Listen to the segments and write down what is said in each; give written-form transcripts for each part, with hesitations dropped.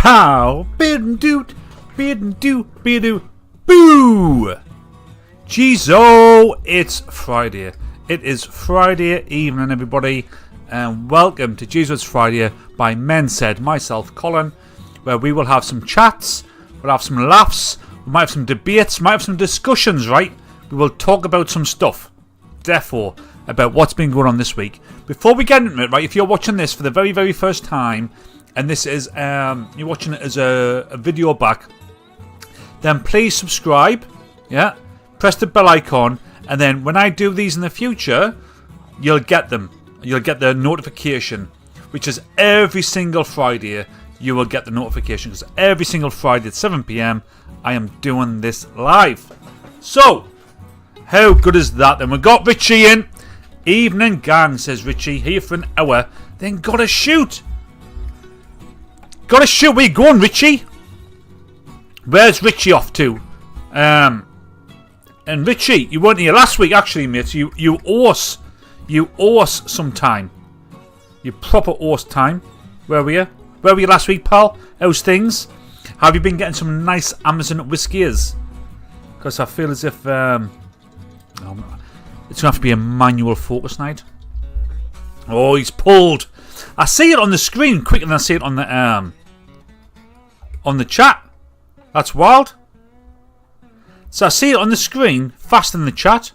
Pow! Bid doot, bid do, boo! JEEZO, it's Friday. It is Friday evening, everybody, and welcome to JEEZO It's Friday by Men Said, myself, Colin, where we will have some chats, we'll have some laughs, we might have some debates, might have some discussions, right? We will talk about some stuff, therefore, about what's been going on this week. Before we get into it, right, if you're watching this for the very, very first time, and this is, you're watching it as a video back, then please subscribe, yeah? Press the bell icon, and then when I do these in the future, you'll get them. You'll get the notification, which is every single Friday. You will get the notification because every single Friday at 7 PM, I am doing this live. So, how good is that? Then we got Richie in. Evening gang, says Richie, here for an hour. Then gotta shoot. Gotta shoot. Where you going, Richie? Where's Richie off to? And Richie, you weren't here last week, actually, mate. You owe us some time. You proper owe us time. Where were you? Where were you last week, pal? How's things? Have you been getting some nice Amazon whiskies? Because I feel as if it's gonna have to be a manual focus night. Oh, he's pulled. I see it on the screen quicker than I see it on the chat. That's wild. So I see it on the screen faster than the chat.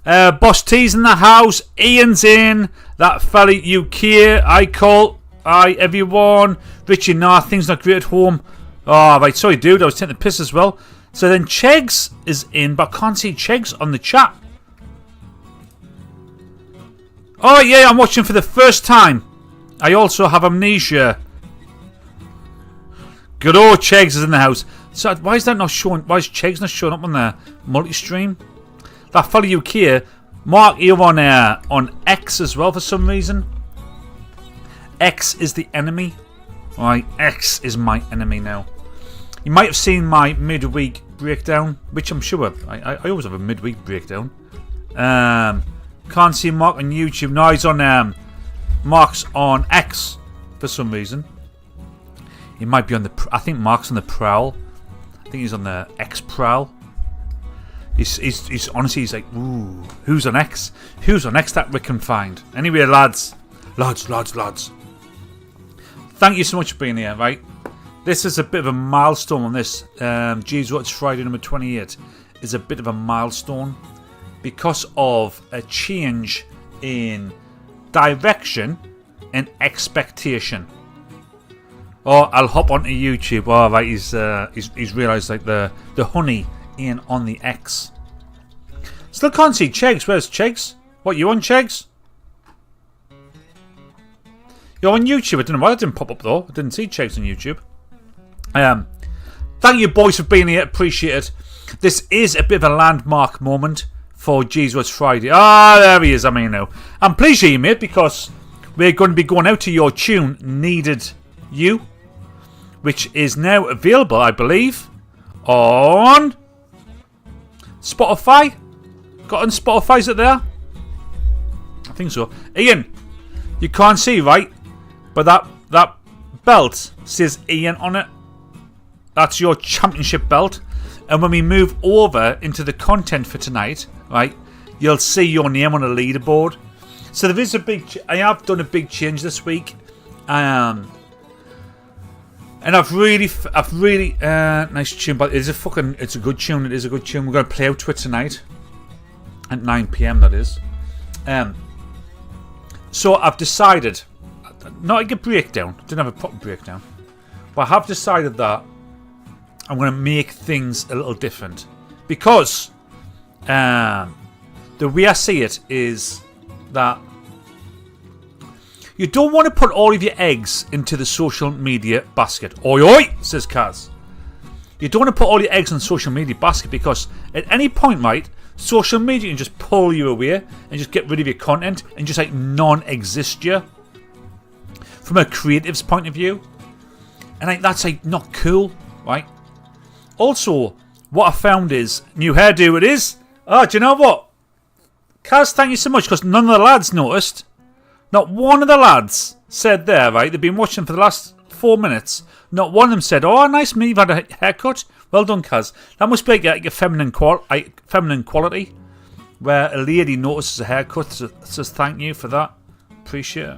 Boss T's in the house. Ian's in. That fella UK. I call. Hi everyone. Richie, nah, things not great at home. Oh, right, sorry dude, I was taking the piss as well. So then Chegs is in, but I can't see Chegs on the chat. Oh yeah, I'm watching for the first time. I also have amnesia. Good old Chegs is in the house. So why is that not showing? Why is Chegs not showing up on the multi-stream? That fellow UK, Mark, you're on X as well for some reason. X is the enemy. Alright, X is my enemy now. You might have seen my midweek breakdown, which I'm sure I always have a midweek breakdown. Can't see Mark on YouTube. No, he's on Mark's on X for some reason. He might be on the. I think Mark's on the prowl. I think he's on the X prowl. He's honestly, he's like, ooh, who's on X? Who's on X that we can find? Anyway, lads. Thank you so much for being here, right? This is a bit of a milestone on this. JEEZO It's Friday number 28 is a bit of a milestone because of a change in direction and expectation. Oh, I'll hop onto YouTube. Oh, right, he's realised like the honey ain't on the X. Still can't see Chegs. Where's Chegs? What, you on Chegs? You're on YouTube. I don't know why that didn't pop up though. I didn't see Chegs on YouTube. Thank you boys for being here. Appreciate it. This is a bit of a landmark moment for JEEZO It's Friday. Ah, there he is. I'm here now. I'm pleased you, mate, because we're going to be going out to your tune, Needed You, which is now available, I believe, on Spotify. Got on Spotify, is it there? I think so. Ian, you can't see, right? But that belt says Ian on it. That's your championship belt. And when we move over into the content for tonight, right, you'll see your name on a leaderboard. So there is a big. I have done a big change this week. And I've really nice tune, but it's a good tune. It is a good tune. We're gonna play out to it tonight at 9 PM. That is. So I've decided, not like a breakdown. Didn't have a proper breakdown, but I have decided that I'm gonna make things a little different because the way I see it is that you don't want to put all of your eggs into the social media basket. Oi, oi, says Kaz. You don't want to put all your eggs in the social media basket because at any point, right, social media can just pull you away and just get rid of your content and just like non-exist you from a creative's point of view. And like that's like not cool, right? Also, what I found is new hairdo it is. Oh, do you know what? Kaz, thank you so much because none of the lads noticed. Not one of the lads said there, right? They've been watching for the last 4 minutes. Not one of them said, "Oh, nice me, you've had a haircut. Well done, Kaz." That must be like a feminine quality, where a lady notices a haircut, says thank you for that. Appreciate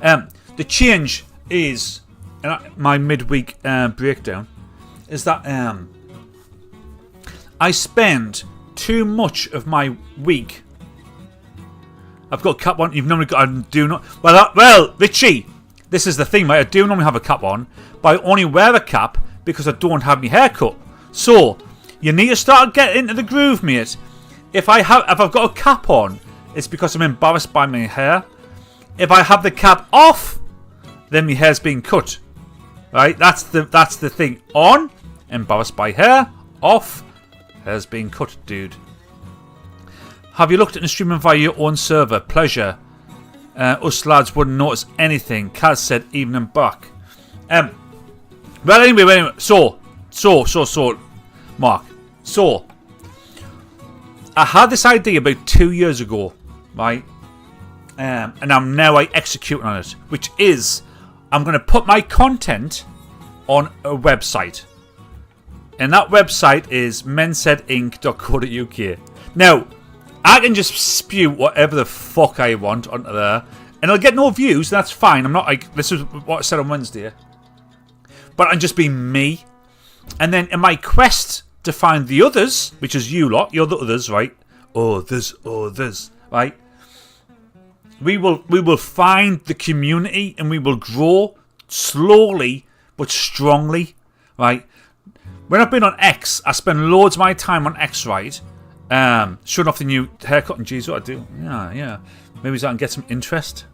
it. The change is, my midweek breakdown, is that I spend too much of my week. I've got a cap on. You've normally got. I do not. Well, Richie, this is the thing, mate. I do normally have a cap on, but I only wear a cap because I don't have my hair cut. So you need to start getting into the groove, mate. If I've got a cap on, it's because I'm embarrassed by my hair. If I have the cap off, then my hair's being cut. Right? That's the thing. On, embarrassed by hair. Off, hair's being cut, dude. Have you looked at the streaming via your own server? Pleasure. Us lads wouldn't notice anything. Kaz said evening back. Well, anyway. So, Mark. So, I had this idea about 2 years ago, right? And I'm now executing on it, which is I'm going to put my content on a website. And that website is mensaidinc.co.uk. Now, I can just spew whatever the fuck I want onto there, and I'll get no views. That's fine. I'm not like, this is what I said on Wednesday, but I'm just being me. And then in my quest to find the others, which is you lot, you're the others, right? Others, right? We will find the community, and we will grow slowly but strongly, right? When I've been on X, I spend loads of my time on X, right? Showing off the new haircut and JEEZO. I do. Yeah. Maybe I can get some interest.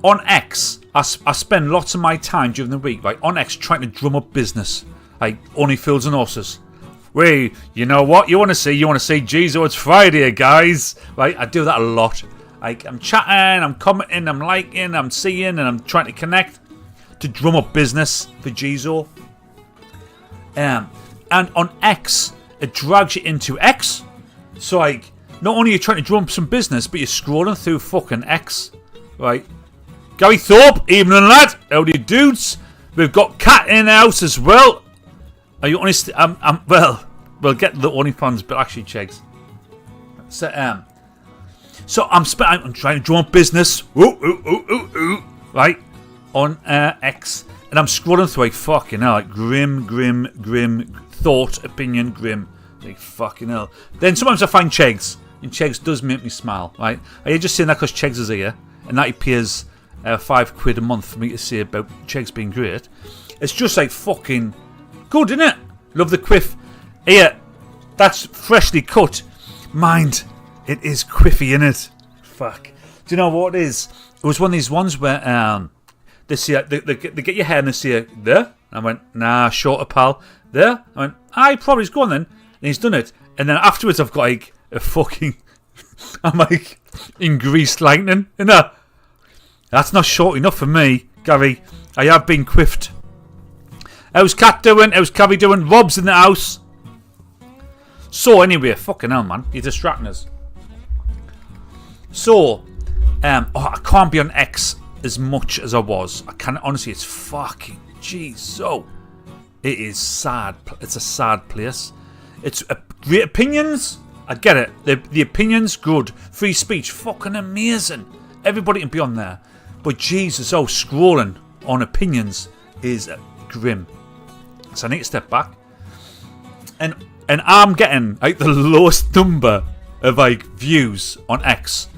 On X, I spend lots of my time during the week, right, on X trying to drum up business. Like only fields and horses. Wait, you know what? You want to see JEEZO It's Friday, guys. Right? I do that a lot. Like I'm chatting, I'm commenting, I'm liking, I'm seeing, and I'm trying to connect to drum up business for JEEZO. And on X, it drags you into X. So, like, not only are you trying to drum up some business, but you're scrolling through fucking X. Right? Gary Thorpe, evening lad. Howdy dudes. We've got Cat in the house as well. Are you honest? Well, we'll get to the OnlyFans, but actually, Chegs. So I'm trying to drum up business. Right? On X. And I'm scrolling through like fucking hell, like grim, thought, opinion, grim. Like fucking hell. Then sometimes I find Chegs, and Chegs does make me smile, right? Are you just saying that because Chegs is here, and that he pays £5 a month for me to say about Chegs being great? It's just like fucking good, isn't it? Love the quiff. Here, that's freshly cut. Mind, it is quiffy, innit? Fuck. Do you know what it is? It was one of these ones where they get your hair and they say, there? I went, nah, shorter pal. There? I went, aye, probably go on then. And he's done it. And then afterwards I've got like a fucking, I'm like in greased lightning. You know? That's not short enough for me, Gary. I have been quiffed. How's Cat doing? How's Cabby doing? Rob's in the house. So anyway, fucking hell, man. You're distracting us. So, I can't be on X as much as I was. I can't, honestly, it's fucking JEEZO. It is sad. It's a sad place. It's great opinions. I get it. The opinions, good. Free speech, fucking amazing. Everybody can be on there. But JEEZO, scrolling on opinions is grim. So I need to step back. And I'm getting like the lowest number of like views on X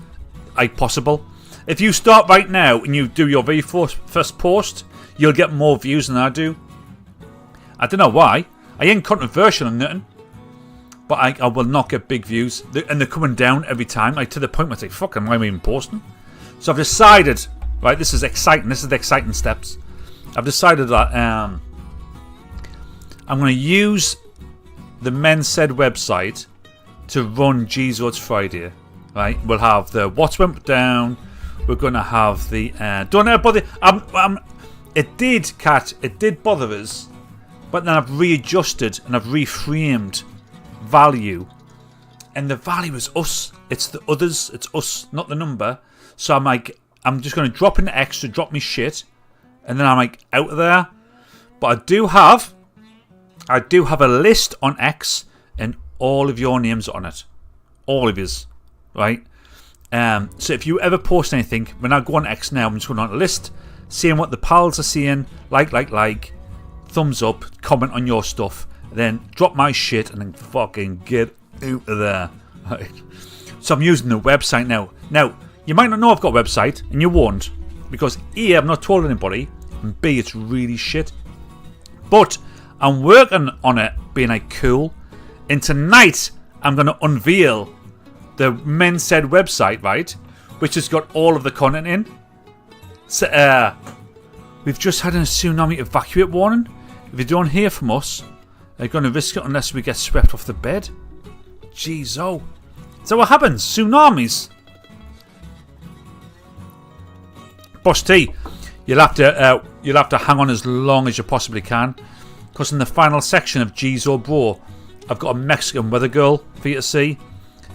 like possible. If you start right now and you do your very first post, you'll get more views than I do. I don't know why. I ain't controversial or nothing, but I will not get big views, and they're coming down every time, like to the point where I say, "Fuck, why am I even posting?" So I've decided, right? This is exciting. This is the exciting steps. I've decided that I'm going to use the Men Said website to run JEEZO It's Friday. Right? We'll have the what's went down. We're going to have the don't ever bother. It did bother us, but then I've readjusted and I've reframed value and the value is us. It's the others. It's us, not the number. So I'm like, I'm just going to drop in the X to drop me shit, and then I'm like out of there. But I do have a list on X, and all of your names on it, all of yours, right? So if you ever post anything, when I go on X now, I'm just going on a list, seeing what the pals are seeing, like, thumbs up, comment on your stuff, then drop my shit, and then fucking get out of there. Right. So I'm using the website now. Now, you might not know I've got a website, and you won't, because A, I've not told anybody, and B, it's really shit. But I'm working on it being like cool, and tonight I'm going to unveil the Men Said website, right, which has got all of the content in. So, we've just had a tsunami evacuate warning. If you don't hear from us, they're going to risk it unless we get swept off the bed. JEEZO. So what happens? Tsunamis. Boss T, you'll have to hang on as long as you possibly can, because in the final section of JEEZO Bro, I've got a Mexican weather girl for you to see.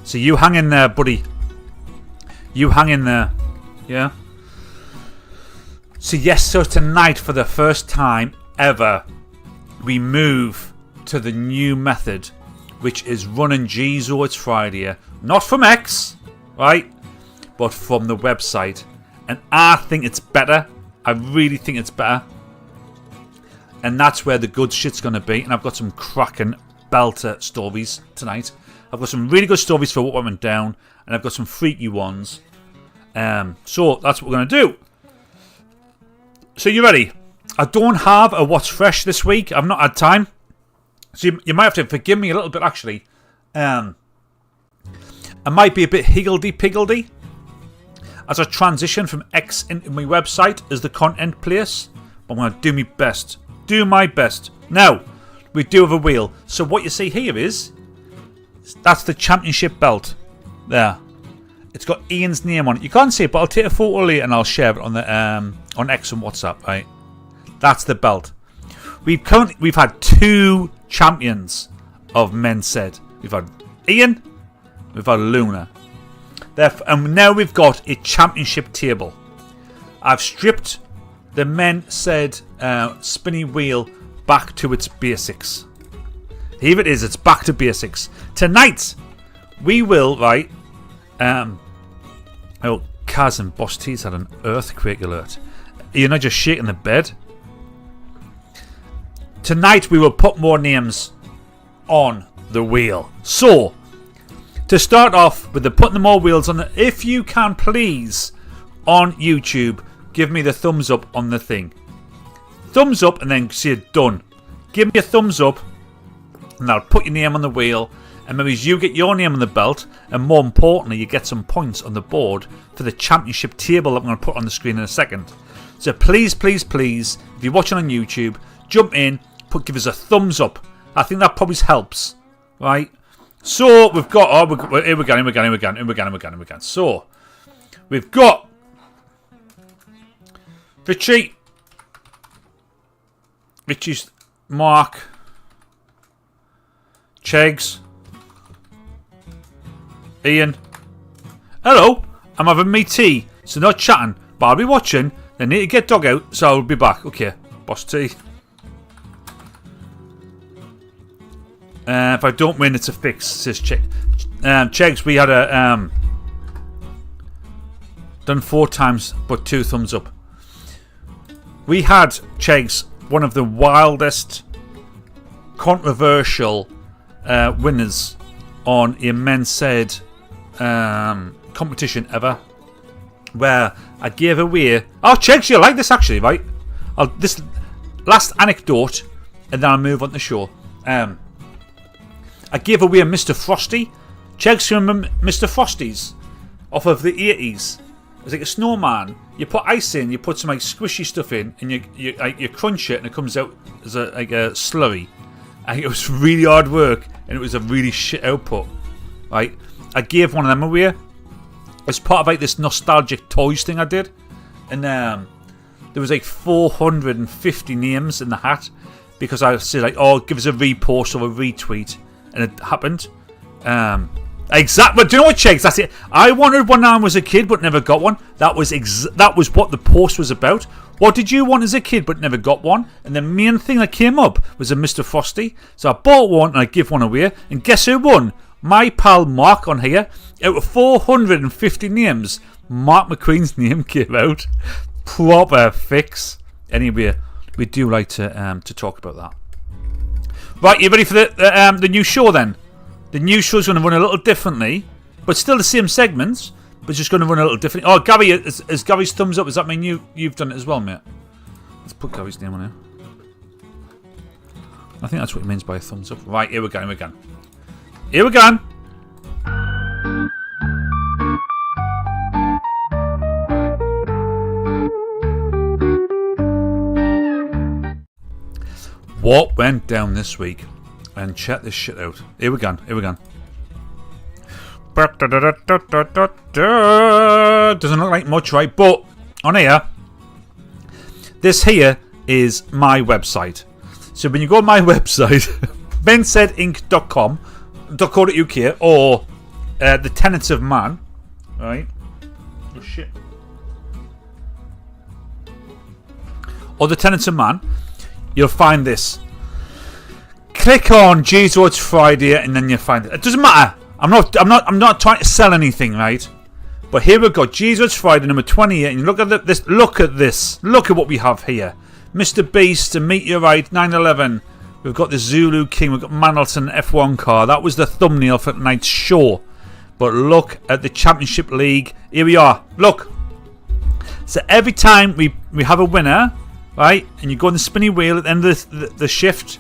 So you hang in there, buddy. You hang in there. Yeah? So yes, so tonight, for the first time ever, we move to the new method, which is running JEEZO It's Friday. Not from X, right? But from the website. And I think it's better. I really think it's better. And that's where the good shit's going to be. And I've got some cracking belter stories tonight. I've got some really good stories for what went down, and I've got some freaky ones. So that's what we're going to do. So you ready? I don't have a What's Fresh this week. I've not had time. So you might have to forgive me a little bit, actually. I might be a bit higgledy-piggledy as I transition from X into my website as the content place. But I'm going to do my best. Do my best. Now, we do have a wheel. So what you see here is, that's the championship belt. There. It's got Ian's name on it. You can't see it, but I'll take a photo later and I'll share it on the on X and WhatsApp, right? That's the belt. We've had 2 champions of Men Said. We've had Ian, we've had Luna. And now we've got a championship table. I've stripped the Men Said spinny wheel back to its basics. Here it is, it's back to basics. Tonight, we will, right, oh, Kaz and Boss T's had an earthquake alert. You're not just shaking the bed. Tonight, we will put more names on the wheel. So, to start off with the putting the more wheels on, if you can please, on YouTube, give me the thumbs up on the thing. Thumbs up and then say done. Give me a thumbs up, and I'll put your name on the wheel, and maybe you get your name on the belt, and more importantly, you get some points on the board for the championship table that I'm going to put on the screen in a second. So please, please, please, if you're watching on YouTube, jump in, give us a thumbs up. I think that probably helps, right? So we've got, here we go. So we've got Richie's Mark, Chegs, Ian. Hello, I'm having me tea, so not chatting, but I'll be watching. They need to get dog out, so I'll be back. Okay, Boss T. If I don't win, it's a fix, says Chegs, we had a done 4 times, but 2 thumbs up. We had, Chegs, one of the wildest, controversial winners on a Men Said competition ever, where I gave away. Oh, Chegs, you like this actually, right? This last anecdote, and then I'll move on to the show. I gave away a Mr. Frosty. Chegs, remember Mr. Frosties off of the 80s? It's like a snowman. You put ice in, you put some like squishy stuff in, and you crunch it, and it comes out as a slurry. And it was really hard work, and it was a really shit output. Right? I gave one of them away as part of like this nostalgic toys thing I did, and there was like 450 names in the hat because I said like, oh, give us a repost or a retweet, and it happened. Exactly. But do you know what, Chicks? That's it. I wanted one when I was a kid, but never got one. That was what the post was about. What did you want as a kid, but never got one? And the main thing that came up was a Mr. Frosty. So I bought one and I give one away. And guess who won? My pal Mark on here. Out of 450 names, Mark McQueen's name came out. Proper fix. Anyway, we do like to talk about that. Right, you ready for the new show then? The new show's going to run a little differently, but still the same segments, but just going to run a little differently. Oh, Gary, is Gary's thumbs up? Does that mean you've done it as well, mate? Let's put Gary's name on here. I think that's what he means by a thumbs up. Right, here we go. Here we go. What went down this week? And check this shit out. Here we go. Doesn't look like much, right? But on here, this here is my website. So when you go on my website, bensaidinc.com.co.uk or the Tenets of Man, right? Oh shit. Or the Tenets of Man, you'll find this. Click on JEEZO ITS Friday and then you'll find it. It doesn't matter. I'm not trying to sell anything, right? But here we go. JEEZO ITS Friday number 28. And look at this. Look at this. Look at what we have here. Mr. Beast, a Meteorite, 911. We've got the Zulu King. We've got Mandelson F1 car. That was the thumbnail for tonight's show. But look at the Championship League. Here we are. Look. So every time we have a winner, right? And you go on the spinny wheel at the end of the shift.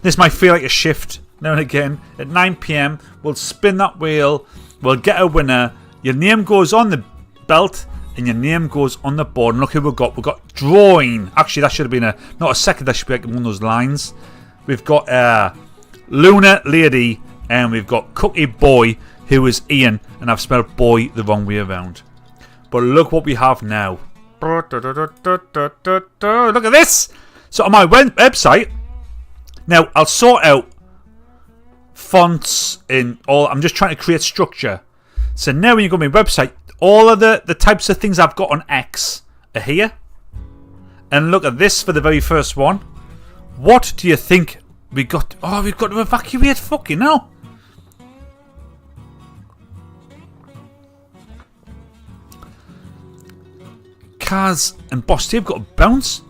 This might feel like a shift now and again. At 9 PM, we'll spin that wheel. We'll get a winner. Your name goes on the belt and your name goes on the board. And look who we've got. We've got drawing. Actually, that should have been not a second. That should be like one of those lines. We've got Luna Lady and we've got Cookie Boy, who is Ian. And I've spelled boy the wrong way around. But look what we have now. Look at this. So on my website... Now, I'll sort out fonts in all. I'm just trying to create structure. So now when you go to my website, all of the types of things I've got on X are here. And look at this for the very first one. What do you think we got? Oh, we've got to evacuate fucking hell. Cars and Boss T have got to bounce.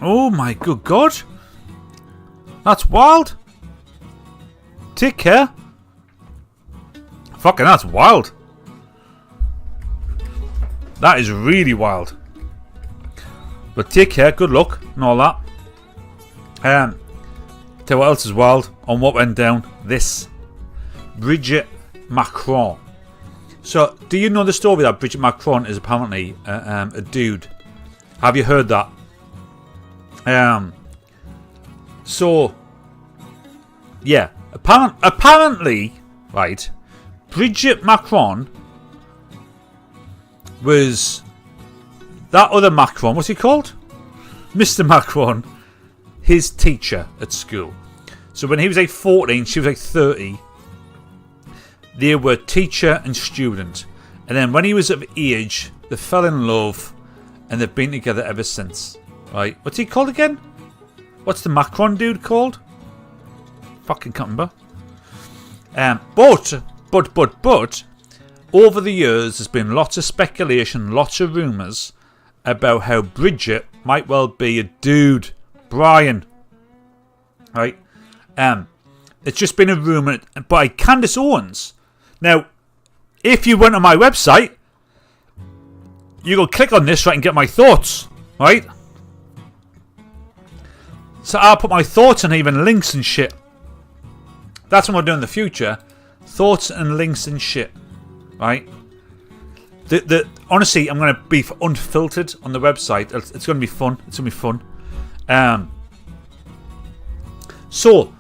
Oh my good God. That's wild. Take care. Fucking that's wild. That is really wild. But take care, good luck and all that. Tell you what else is wild on what went down. This. Brigitte Macron. So, do you know the story that Brigitte Macron is apparently a dude? Have you heard that? So, yeah, apparently, right, Brigitte Macron was that other Macron, what's he called? Mr. Macron, his teacher at school. So when he was like 14, she was like 30. They were teacher and student. And then when he was of age, they fell in love and they've been together ever since. Right, what's he called again? What's the Macron dude called? Fucking can't remember. But over the years there's been lots of speculation, lots of rumours about how Brigitte might well be a dude. Brian. Right? It's just been a rumour by Candace Owens. Now, if you went on my website, you go click on this right and get my thoughts. Right? So I'll put my thoughts and even links and shit. That's what we'll do in the future. Thoughts and links and shit. Right? Honestly, I'm going to be unfiltered on the website. It's going to be fun. It's going to be fun. So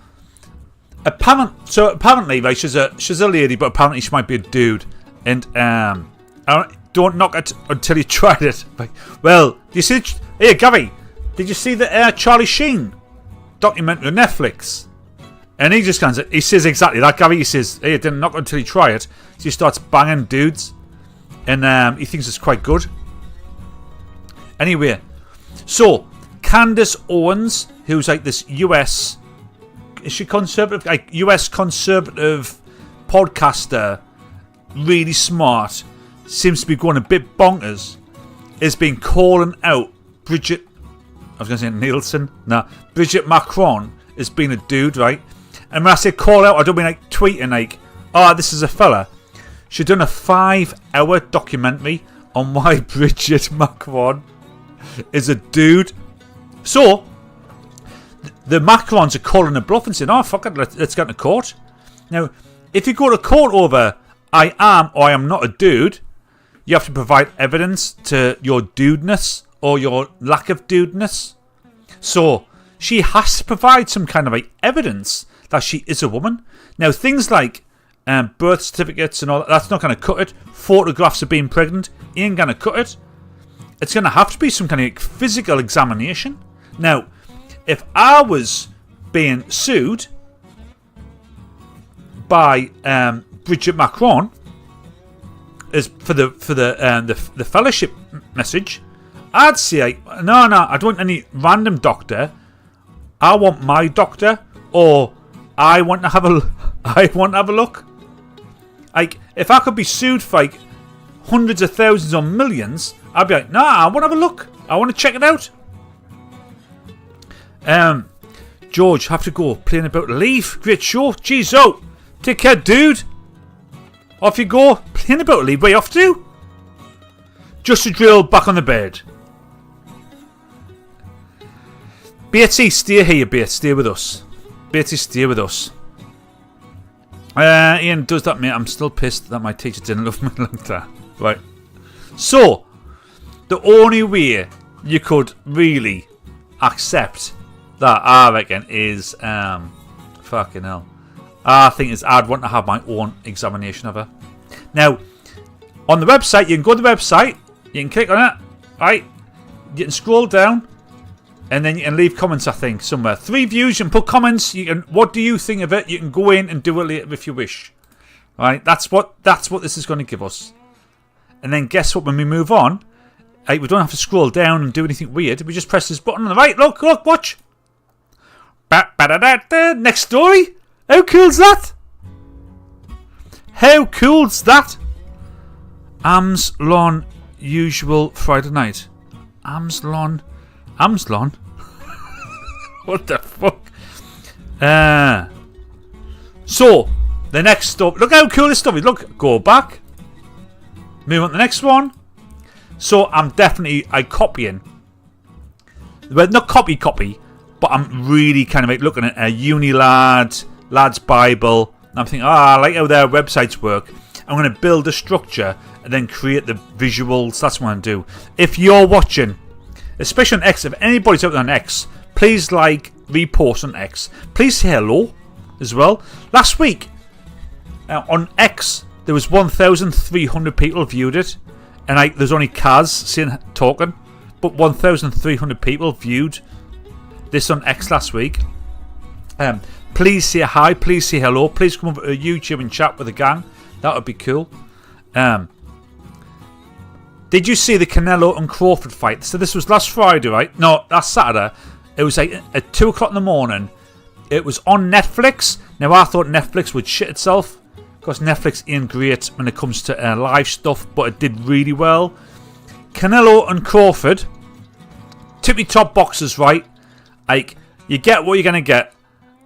apparently, like she's a lady, but apparently she might be a dude. And don't knock it until you tried it. Like, well, do you see? Hey, Gary, did you see the Charlie Sheen documentary on Netflix? And he just kind of, he says exactly that, Gary. He says, hey, it didn't knock until you try it. So he starts banging dudes. And he thinks it's quite good. Anyway, so Candace Owens, who's like this US, is she conservative? Like US conservative podcaster, really smart, seems to be going a bit bonkers, has been calling out Brigitte Macron as being a dude, right? And when I say call out, I don't mean like tweeting like, oh, this is a fella. She'd done a 5-hour documentary on why Brigitte Macron is a dude. So, the Macrons are calling a bluff and saying, oh, fuck it, let's get to court. Now, if you go to court over I am or I am not a dude, you have to provide evidence to your dudeness or your lack of dudeness. So, she has to provide some kind of like evidence that she is a woman. Now, things like birth certificates and all that, that's not going to cut it. Photographs of being pregnant ain't going to cut it. It's going to have to be some kind of like physical examination. Now, if I was being sued by Brigitte Macron as for the fellowship message, I'd say no, I don't want any random doctor. I want my doctor, or I want to have a look. Like, if I could be sued for like hundreds of thousands or millions, I'd be like, nah, I want to have a look. I want to check it out. George, have to go. Playing about to leave. Great show. JEEZO. Take care, dude. Off you go. Playing about to leave. Where you off to? Just to drill back on the bed. Beatty, stay here, Beat. Stay with us. Beatty, stay with us. Ian does that, mate. I'm still pissed that my teacher didn't love me like that. Right. So, the only way you could really accept that, I reckon, is fucking hell. I think is I'd want to have my own examination of her. Now, on the website, you can go to the website, you can click on it, right? You can scroll down, and then you can leave comments, I think, somewhere. 3 views, you can put comments. You can, what do you think of it? You can go in and do it later if you wish. Right? That's what this is going to give us. And then guess what? When we move on, we don't have to scroll down and do anything weird. We just press this button on the right. Look, watch. Next story. How cool's that? How cool's that? Amslon usual Friday night. Amslon. What the fuck? So, the next story. Look how cool this stuff is. Look, go back. Move on to the next one. So, I'm definitely copying. Well, not copy, but I'm really kind of like looking at a uni lad's Bible. And I'm thinking, I like how their websites work. I'm going to build a structure and then create the visuals. That's what I'm going to do. If you're watching, especially on X, if anybody's out there on X, please repost on X. Please say hello as well. Last week on X, there was 1,300 people viewed it, and there's only Kaz talking, but 1,300 people viewed this on X last week. Please say hi, please say hello, please come over to YouTube and chat with the gang. That would be cool. Did you see the Canelo and Crawford fight? So this was last Friday, right? No, last Saturday. It was like at 2 o'clock in the morning. It was on Netflix. Now, I thought Netflix would shit itself, because Netflix ain't great when it comes to live stuff, but it did really well. Canelo and Crawford, tippy-top boxers, right? Like, you get what you're going to get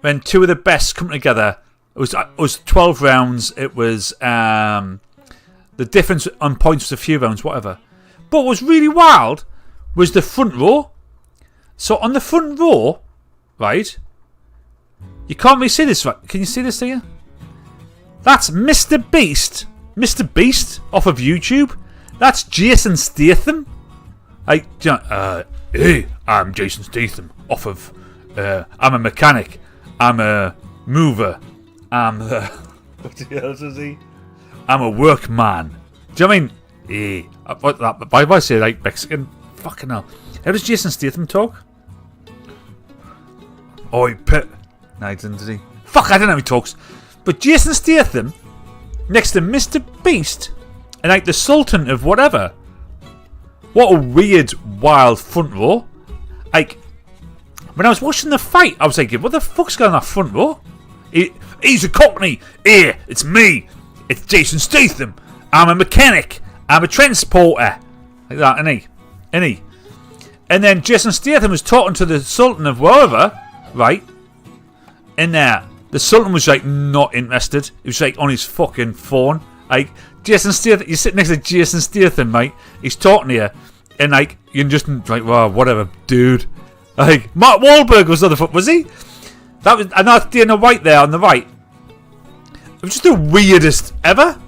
when two of the best come together. It was 12 rounds. It was the difference on points was a few rounds, whatever. But what was really wild was the front row. So on the front row, right, you can't really see this, right? Can you see this here? That's Mr. Beast. Mr. Beast off of YouTube. That's Jason Statham. Hey, I'm Jason Statham off of... I'm a mechanic. I'm a mover. What the hell is he? I'm a workman. Do you know what I mean? Hey. Why do I say like Mexican? Fucking hell. How does Jason Statham talk? Oi, pit. No, he didn't, did he? Fuck, I don't know how he talks. But Jason Statham next to Mr. Beast and like the Sultan of whatever. What a weird, wild front row. Like, when I was watching the fight, I was thinking, what the fuck's going on that front row? He's a cockney. Here, it's me. It's Jason Statham. I'm a mechanic. I'm a transporter. Like that, isn't he? And then Jason Statham was talking to the Sultan of wherever, right? And the Sultan was like not interested. He was like on his fucking phone. Like, Jason Statham, you're sitting next to Jason Statham, mate. He's talking to you. And like, you're just like, well, whatever, dude. Like, Mark Wahlberg was on the foot, was he? That was, and that's Dana White there on the right. It was just the weirdest ever.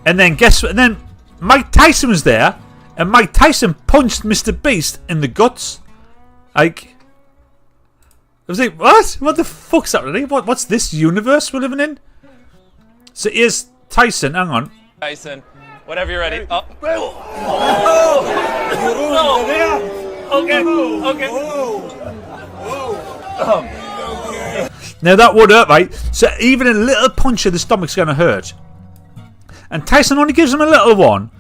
And then guess what? And then Mike Tyson was there. And Mike Tyson punched Mr. Beast in the guts. Like, I was like, what? What the fuck's happening? What's this universe we're living in? So here's Tyson. Hang on. Tyson, whenever you're ready. Oh. Okay. Now that would hurt, right? So even a little punch of the stomach's going to hurt. And Tyson only gives him a little one.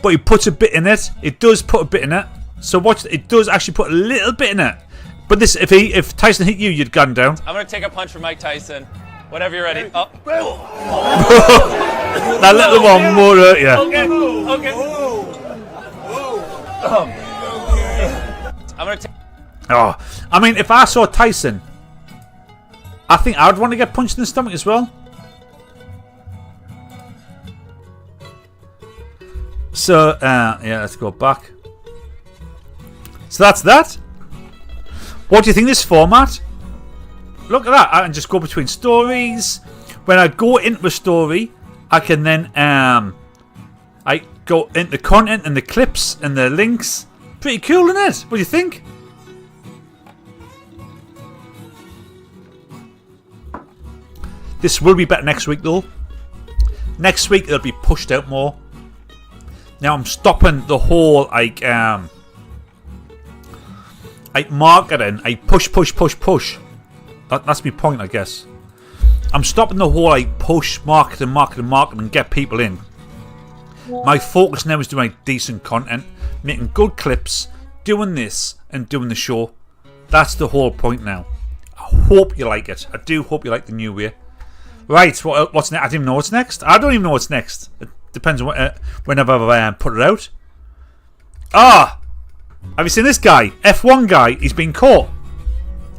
But he puts a bit in it. It does put a bit in it. So watch, it does actually put a little bit in it. But this, if Tyson hit you, you'd gun down. I'm gonna take a punch from Mike Tyson. Whenever you're ready. Oh. That little one more hurt you. Okay. I'm gonna take. Oh, I mean, if I saw Tyson, I think I'd want to get punched in the stomach as well. So, yeah, let's go back. So that's that. What do you think of this format? Look at that. I can just go between stories. When I go into a story, I can then I go into the content and the clips and the links. Pretty cool, isn't it? What do you think? This will be better next week, though. Next week, it'll be pushed out more. Now I'm stopping the whole like marketing. I push. That's my point, I guess. I'm stopping the whole like push marketing, and get people in. My focus now is doing decent content, making good clips, doing this and doing the show. That's the whole point now. I hope you like it. I do hope you like the new year. Right, what's next? I don't even know what's next. I don't even know what's next. Depends on whenever I put it out. Have you seen this guy? F1 Guy. He's been caught.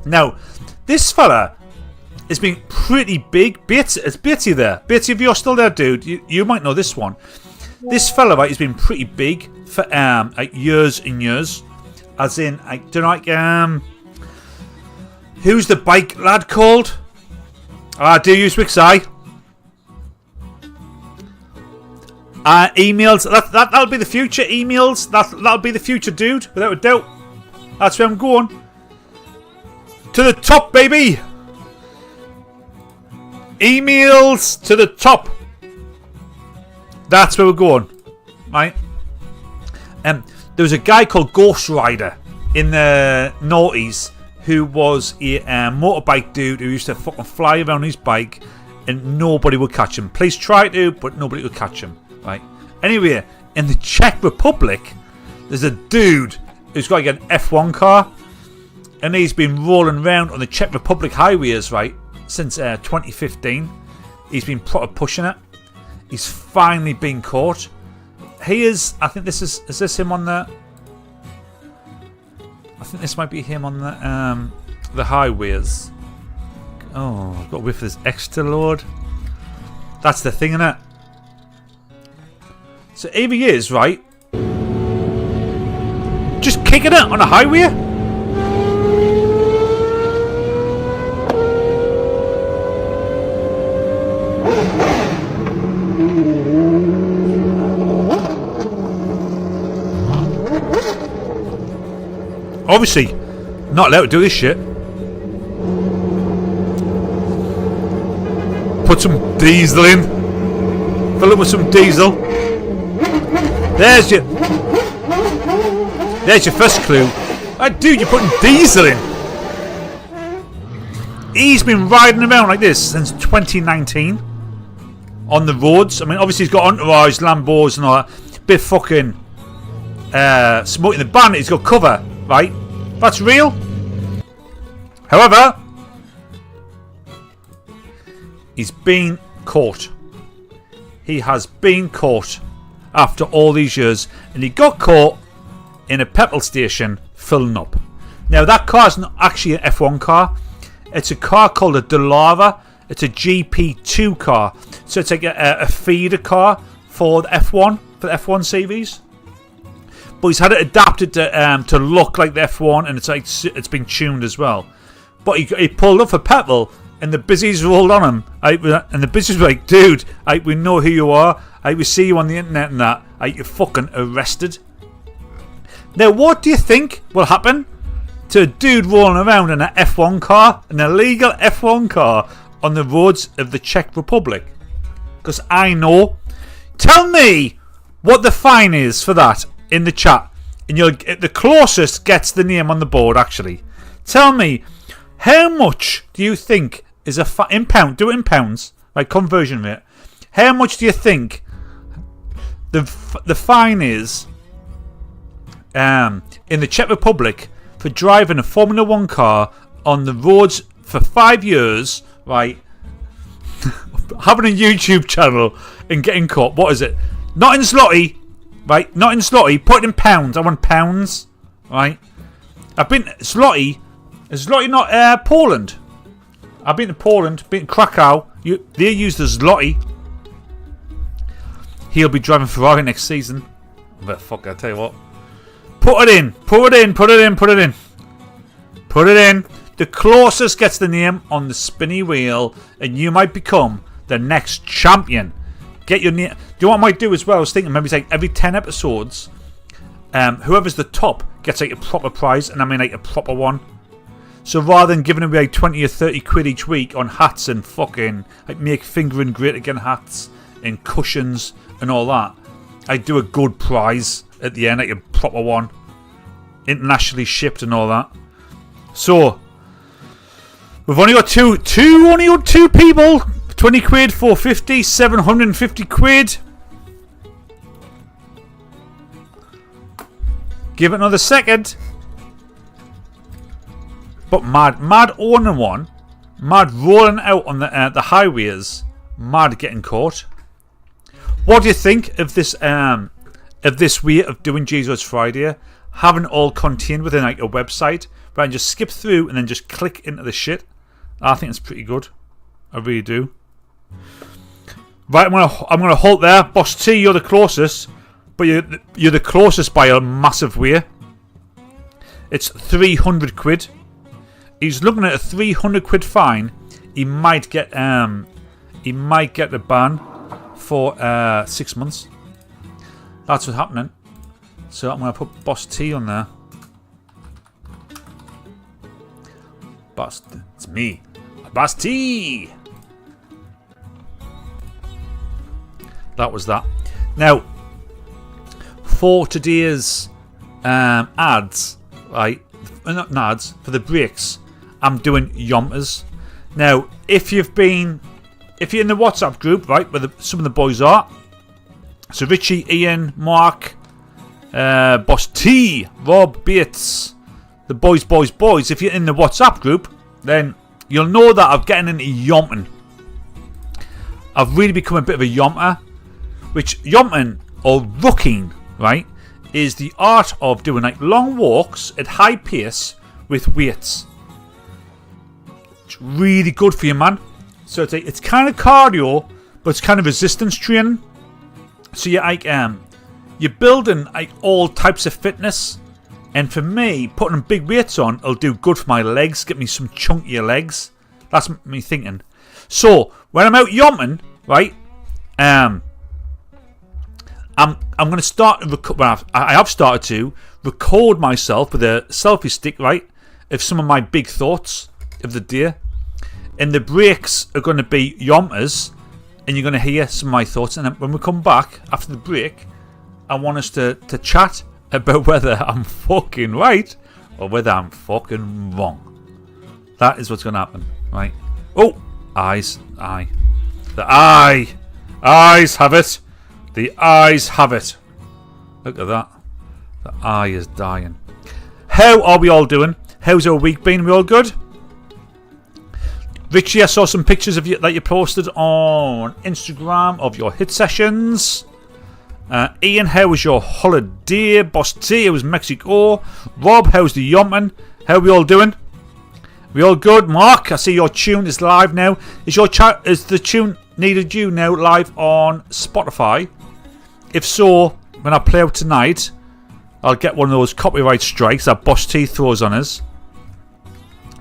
Now, this fella has been pretty big. Is Beatty there? Beatty, if you're still there, dude, you might know this one. This fella, right, has been pretty big for like years and years. As in, I don't know, who's the bike lad called? I do use Wixi. Emails. That'll be the future. Emails. That'll be the future, dude. Without a doubt. That's where I'm going. To the top, baby. Emails to the top. That's where we're going. Right. There was a guy called Ghost Rider in the noughties who was a motorbike dude who used to fucking fly around his bike and nobody would catch him. Police tried to, but nobody would catch him. Right. Anyway, in the Czech Republic, there's a dude who's got like an F1 car, and he's been rolling around on the Czech Republic highways, right, since 2015. He's been pushing it. He's finally been caught. He is. I think this is this him on the? I think this might be him on the highways. Oh, I've got a whiff of this extra load. That's the thing, innit? So here he is, right? Just kicking it on a highway. Obviously, not allowed to do this shit. Put some diesel in. Fill it with some diesel. There's your first clue. Dude, you're putting diesel in. he's been riding around like this since 2019 on the roads. I mean, obviously he's got entourage, Lambos and all that. Bit fucking smoking the ban. He's got cover, right? That's real. However, he's been caught. He has been caught after all these years, and he got caught in a petrol station filling up. Now that car is not actually an F1 car. It's a car called a Dallara. It's a GP2 car, so it's like a feeder car for the F1, for the F1 series. But he's had it adapted to look like the F1, and it's been tuned as well. But he pulled up for petrol, and the busies rolled on him. And the busies were like, dude, we know who you are. We see you on the internet and that. You're fucking arrested. Now, what do you think will happen to a dude rolling around in an F1 car, an illegal F1 car, on the roads of the Czech Republic? Because I know. Tell me what the fine is for that in the chat. And the closest gets the name on the board, actually. Tell me, how much do you think is in pound? Do it in pounds, like conversion rate. How much do you think the fine is in the Czech Republic for driving a Formula 1 car on the roads for 5 years, right? Having a YouTube channel and getting caught. What is it? Not in zloty, right? Not in zloty. Put it in pounds. I want pounds, right? I've been zloty. Is zloty not Poland? I've been to Poland, been to Krakow. They use the zloty. He'll be driving Ferrari next season. But fuck, I tell you what. Put it in. Put it in. Put it in. Put it in. Put it in. The closest gets the name on the spinny wheel, and you might become the next champion. Get your name. Do you know what I might do as well? I was thinking maybe it's like every 10 episodes, whoever's the top gets like a proper prize, and I mean like a proper one. So rather than giving away like 20 or 30 quid each week on hats and fucking like make fingering great again hats and cushions and all that, I do a good prize at the end, like a proper one, internationally shipped and all that. So we've only got two people. 20 quid, 450, 750 quid. Give it another second. But mad owning one, mad rolling out on the highways, mad getting caught. What do you think of this way of doing JEEZO ITS Friday? Having it all contained within like a website, right? And just skip through and then just click into the shit. I think it's pretty good. I really do. Right, I'm gonna halt there. Boss T, you're the closest, but you're the closest by a massive way. It's 300 quid. He's looking at a 300 quid fine. He might get the ban for 6 months. That's what's happening. So I'm gonna put Boss T on there. Boss, it's me, Boss T. That was that. Now, for today's ads, right? Not ads, for the breaks, I'm doing yompers. Now, if you're in the WhatsApp group, right, where some of the boys are, so Richie, Ian, Mark, Boss T, Rob, Bates, the boys. If you're in the WhatsApp group, then you'll know that I'm getting into yomping. I've really become a bit of a yomper. Which yomping or rucking, right, is the art of doing like long walks at high pace with weights. It's really good for you, man. So it's kind of cardio, but it's kind of resistance training. So you're like you're building like all types of fitness. And for me, putting big weights on will do good for my legs, get me some chunkier legs. That's me thinking. So when I'm out yomping, right, I'm going to start. Well, I have started to record myself with a selfie stick, right, of some of my big thoughts of the day. And the breaks are going to be yompers, and you're going to hear some of my thoughts. And then when we come back after the break, I want us to chat about whether I'm fucking right or whether I'm fucking wrong. That is what's going to happen. Right. Oh, eyes. Eye. The eye. Eyes have it. The eyes have it. Look at that. The eye is dying. How are we all doing? How's our week been? We all good? Richie, I saw some pictures of you that you posted on Instagram of your hit sessions. Ian, how was your holiday? Boss T, it was Mexico. Rob, how's the yomping? How are we all doing? We all good? Mark, I see your tune is live now. Is the tune Needed You now live on Spotify? If so, when I play out tonight, I'll get one of those copyright strikes that Boss T throws on us.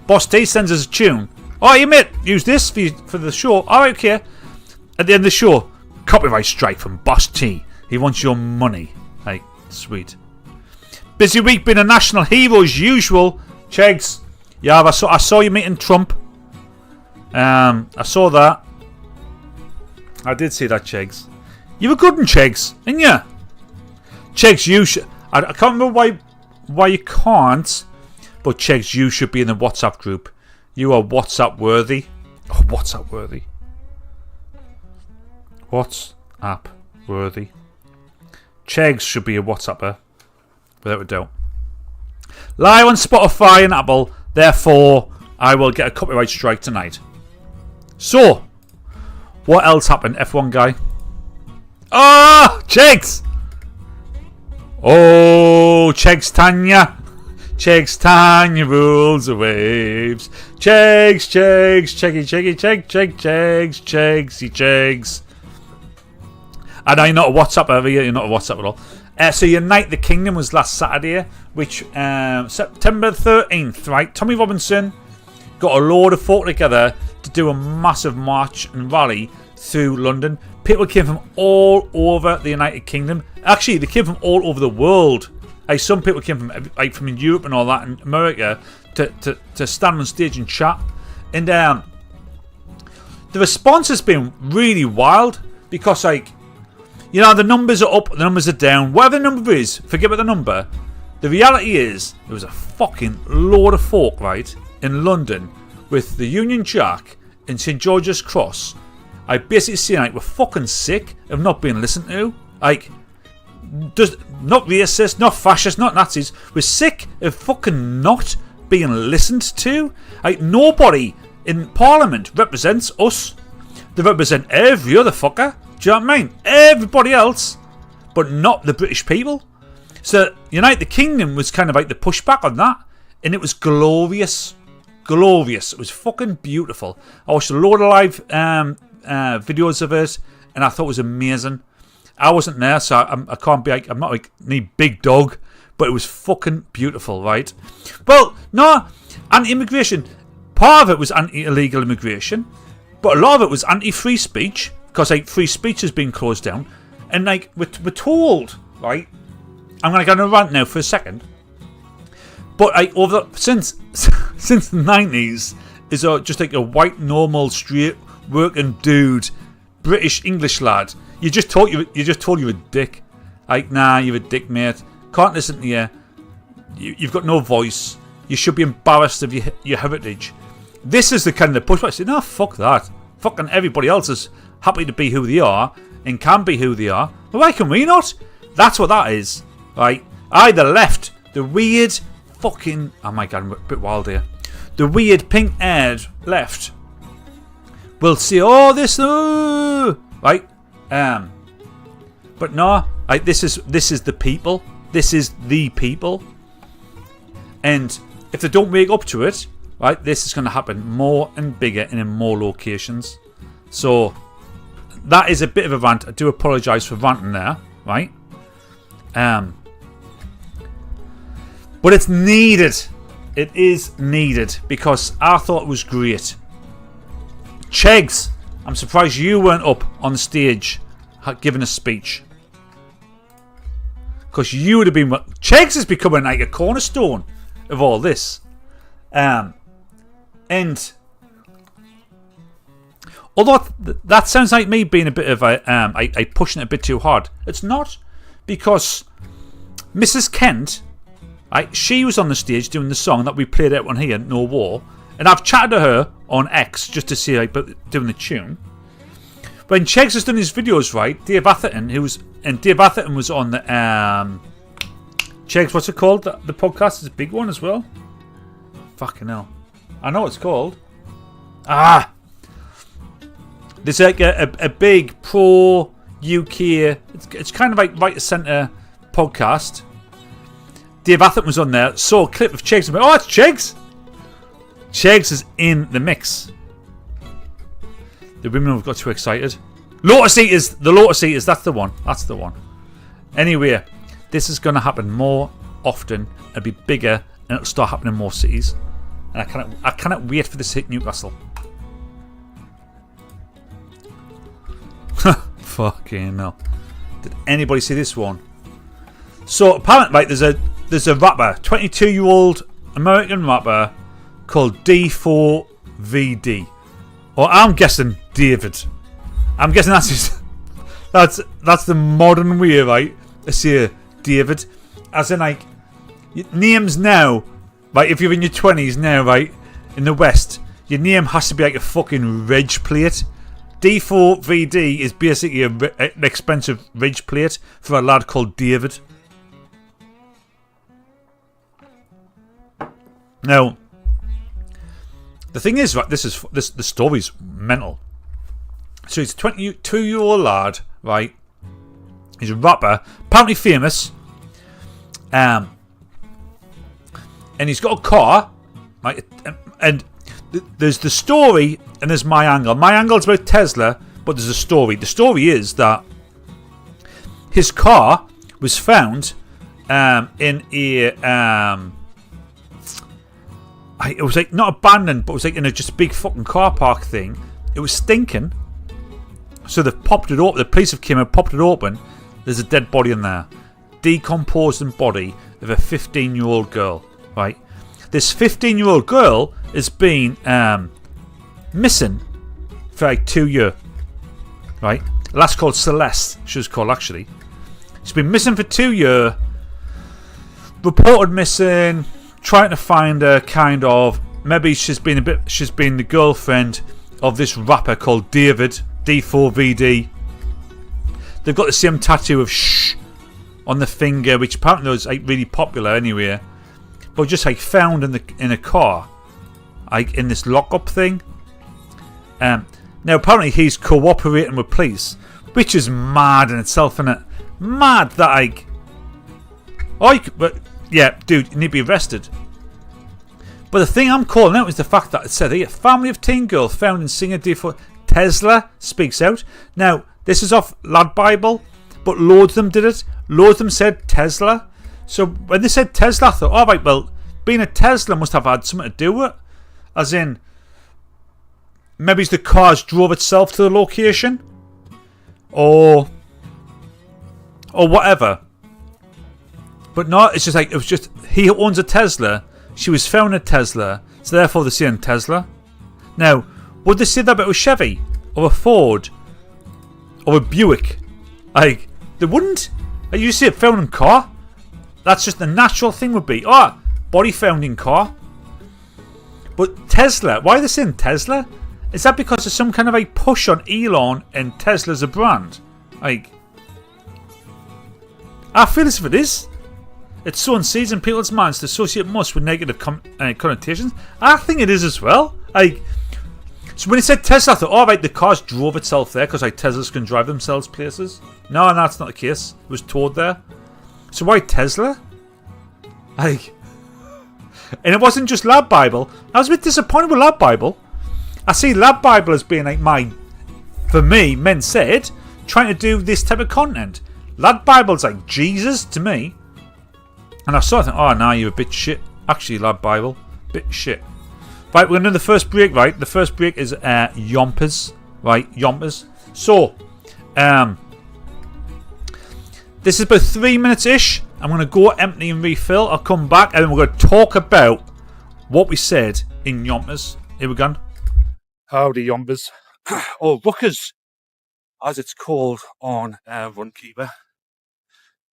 Boss T sends us a tune. Oh, you mate, use this for the show. Alright, okay. At the end of the show, copyright strike from Boss T. He wants your money. Like, sweet. Busy week being a national hero as usual. Chegs. Yeah, I saw you meeting Trump. I saw that. I did see that, Chegs. You were good in Chegs, didn't you? Chegs, you should. I can't remember why you can't. But Chegs, you should be in the WhatsApp group. You are WhatsApp worthy. Oh, WhatsApp worthy. WhatsApp worthy. Chegs should be a WhatsApper. Without a doubt. Live on Spotify and Apple. Therefore, I will get a copyright strike tonight. So, what else happened, F1 guy? Oh, Chegs! Oh, Chegs Tanya. Chegs Tanya rules the waves. Chegs, Chegs. And I'm not a WhatsApp over here. You're not a WhatsApp at all. So Unite the Kingdom was last Saturday, which September 13th, right? Tommy Robinson got a load of folk together to do a massive march and rally through London. People came from all over the United Kingdom. Actually, they came from all over the world. Like, some people came from Europe and all that, and America, to stand on stage and chat. And the response has been really wild because, like, you know, the numbers are up, the numbers are down. Whatever the number is, forget about the number. The reality is, there was a fucking load of folk, right, in London with the Union Jack and St George's Cross. I basically saying, like, we're fucking sick of not being listened to. Like, not racist, not fascist, not Nazis. We're sick of fucking not being listened to. Like, nobody in Parliament represents us. They represent every other fucker. Do you know what I mean? Everybody else, but not the British people. So Unite the Kingdom was kind of like the pushback on that, and it was glorious. Glorious. It was fucking beautiful. I watched a load of live videos of it, and I thought it was amazing. I wasn't there, so I can't be like, I'm not like any big dog, but it was fucking beautiful, right? Well, no, anti-immigration. Part of it was anti-illegal immigration, but a lot of it was anti-free speech. Because, like, free speech has been closed down. And, like, we're told, right? I'm going to go on a rant now for a second. But, like, since the 90s, is just like a white, normal, straight, working dude, British English lad. You just told you're a dick. Like, nah, you're a dick, mate. Can't listen to you. You've got no voice. You should be embarrassed of your heritage. This is the kind of pushback. I say, no, fuck that. Fucking everybody else is happy to be who they are and can be who they are. But why can we not? That's what that is. Right? The left, the weird fucking... Oh my god, I'm a bit wild here. The weird pink-haired left will say, oh, this... right? But no, like, this is the people. This is the people. And if they don't wake up to it, right, this is going to happen more and bigger and in more locations. So that is a bit of a rant. I do apologise for ranting there, right? But it's needed. It is needed because I thought it was great. Chegs, I'm surprised you weren't up on the stage giving a speech. Because you would have been... Chegs is becoming like a cornerstone of all this. And although that sounds like me being a bit of a pushing it a bit too hard, it's not, because Mrs. Kent, she was on the stage doing the song that we played out on here, No War, and I've chatted to her on X just to see like doing the tune. When Chegs has done his videos, right, Dave Atherton was on the Chegs, what's it called? The podcast is a big one as well. Fucking hell. I know what it's called. There's like a big pro UK, it's kind of like right of centre podcast. Dave Atherton was on there, saw a clip of Chegs and went, oh, it's Chegs! Chegs is in the mix. The women have got too excited. Lotus Eaters, that's the one. That's the one. Anyway, this is going to happen more often. It'll be bigger and it'll start happening in more cities. And I cannot wait for this to hit Newcastle. Fucking hell. Did anybody see this one? So apparently, like, there's a rapper, 22-year-old American rapper called D4VD. Or I'm guessing David. I'm guessing that's his, that's the modern way, right? To say David. As in, like, names now, right? If you're in your 20s now, right? In the West, your name has to be like a fucking reg plate. D4VD is basically an expensive reg plate for a lad called David. Now, the thing is, right, the story's mental. So he's a 22-year-old lad, right? He's a rapper, apparently famous, and he's got a car, right? And there's the story and there's my angle. My angle is about Tesla, but there's a story. The story is that his car was found in a it was like not abandoned, but it was like in a just big fucking car park thing. It was stinking, so they've popped it open. The police have come and popped it open. There's a dead body in there, decomposing body of a 15-year-old girl. Right, this 15-year-old girl has been missing for like 2 years. Right, last called Celeste. She was called actually. She's been missing for 2 years. Reported missing. Trying to find her, kind of. Maybe she's been the girlfriend of this rapper called David, D4VD. They've got the same tattoo of shh on the finger, which apparently was like really popular anyway. But just like found in a car, like in this lockup thing. Now apparently he's cooperating with police, which is mad in itself, isn't it? Mad that like, but yeah, dude, you need to be arrested. But the thing I'm calling out is the fact that it said here, family of teen girl found in singer D4. Tesla speaks out. Now, this is off Lad Bible, but loads of them did it. Loads of them said Tesla. So when they said Tesla, I thought, alright, well, being a Tesla must have had something to do with it. As in, maybe the cars drove itself to the location. Or whatever. But no, it's just like, it was just, he owns a Tesla, she was found a Tesla, so therefore they're saying Tesla. Now, would they say that about a Chevy, or a Ford, or a Buick? Like, they wouldn't. Like, you see it found in car, that's just the natural thing would be, oh, body found in car. But Tesla, why are they saying Tesla? Is that because there's some kind of a push on Elon and Tesla as a brand? Like, I feel as if it is. It's sowing seeds in people's minds to associate Musk with negative connotations. I think it is as well. Like, so when he said Tesla, I thought, oh, right, the cars drove itself there because like Teslas can drive themselves places. No, that's not the case. It was towed there. So why Tesla? Like, and it wasn't just Lab Bible. I was a bit disappointed with Lab Bible. I see Lab Bible as being like for me, men said, trying to do this type of content. Lad Bible's like Jesus to me. And I started thinking, oh, now you're a bit shit. Actually, Lad Bible, bit shit. Right, we're going to do the first break, right? The first break is Yompers, right? Yompers. So, this is about 3 minutes-ish. I'm going to go empty and refill. I'll come back and then we're going to talk about what we said in Yompers. Here we go. Howdy, Yompers. Or Ruckers, as it's called on Runkeeper.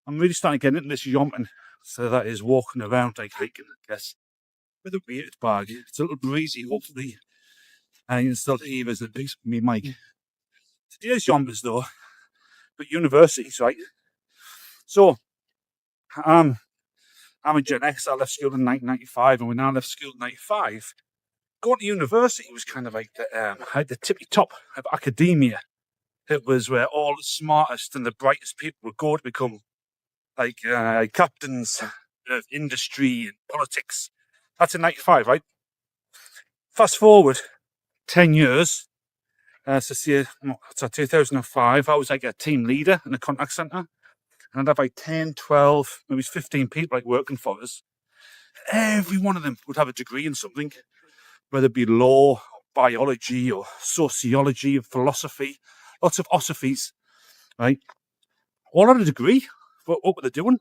I'm really starting to get into this yomping. So that is walking around like hiking, I guess, with a weighted bag. It's a little breezy, hopefully And you can still hear as it is me mic. Today's jumpers though, but universities, right? So, I'm a Gen X. I left school in 1995, and when I left school in 95, going to university was kind of like the tippy top of academia. It was where all the smartest and the brightest people would go to become like captains of industry and politics. That's in 95, right? Fast forward 10 years, so say, so 2005, I was like a team leader in a contact centre. And I'd have like 10, 12, maybe 15 people like working for us. Every one of them would have a degree in something, whether it be law, biology, or sociology, or philosophy. Lots of osophies, right? All had a degree. What were they doing?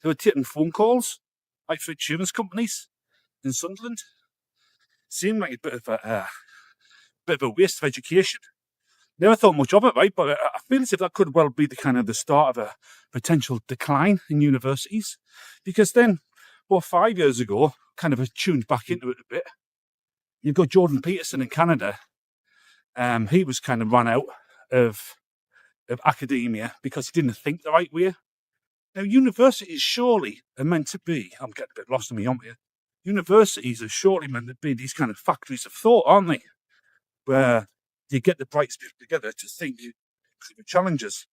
They were taking phone calls, like for insurance companies in Sunderland. Seemed like a bit of a waste of education. Never thought much of it, right? But I feel as if that could well be the kind of the start of a potential decline in universities, because then, well, 5 years ago, kind of tuned back into it a bit. You've got Jordan Peterson in Canada. He was kind of run out of academia because he didn't think the right way. Now, universities surely are meant to be, I'm getting a bit lost in my own here, universities are surely meant to be these kind of factories of thought, aren't they? Where you get the brightest people together to think through challenges.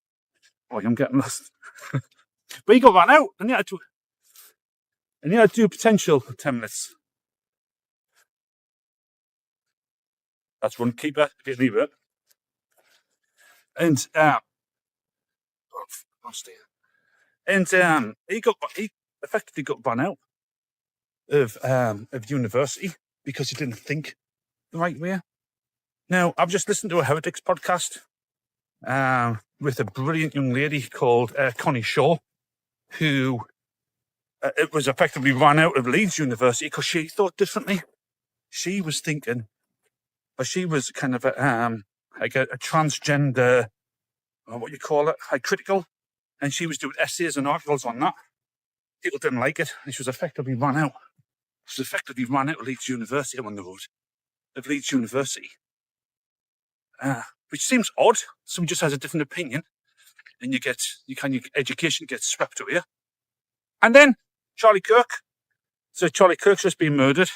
Oh, I'm getting lost. But he got run out, and he had to do potential 10 minutes. That's run keeper, if you leave it. And he effectively got run out of university because he didn't think the right way. Now, I've just listened to a Heretics podcast with a brilliant young lady called Connie Shaw, who it was effectively run out of Leeds University because she thought differently. She was thinking, or she was kind of like a transgender, what you call it, high critical, and she was doing essays and articles on that. People didn't like it, and she was effectively run out. She was effectively run out of Leeds University. I'm on the road of Leeds University. Which seems odd. Someone just has a different opinion, and your education gets swept away. And then Charlie Kirk. So Charlie Kirk's just been murdered.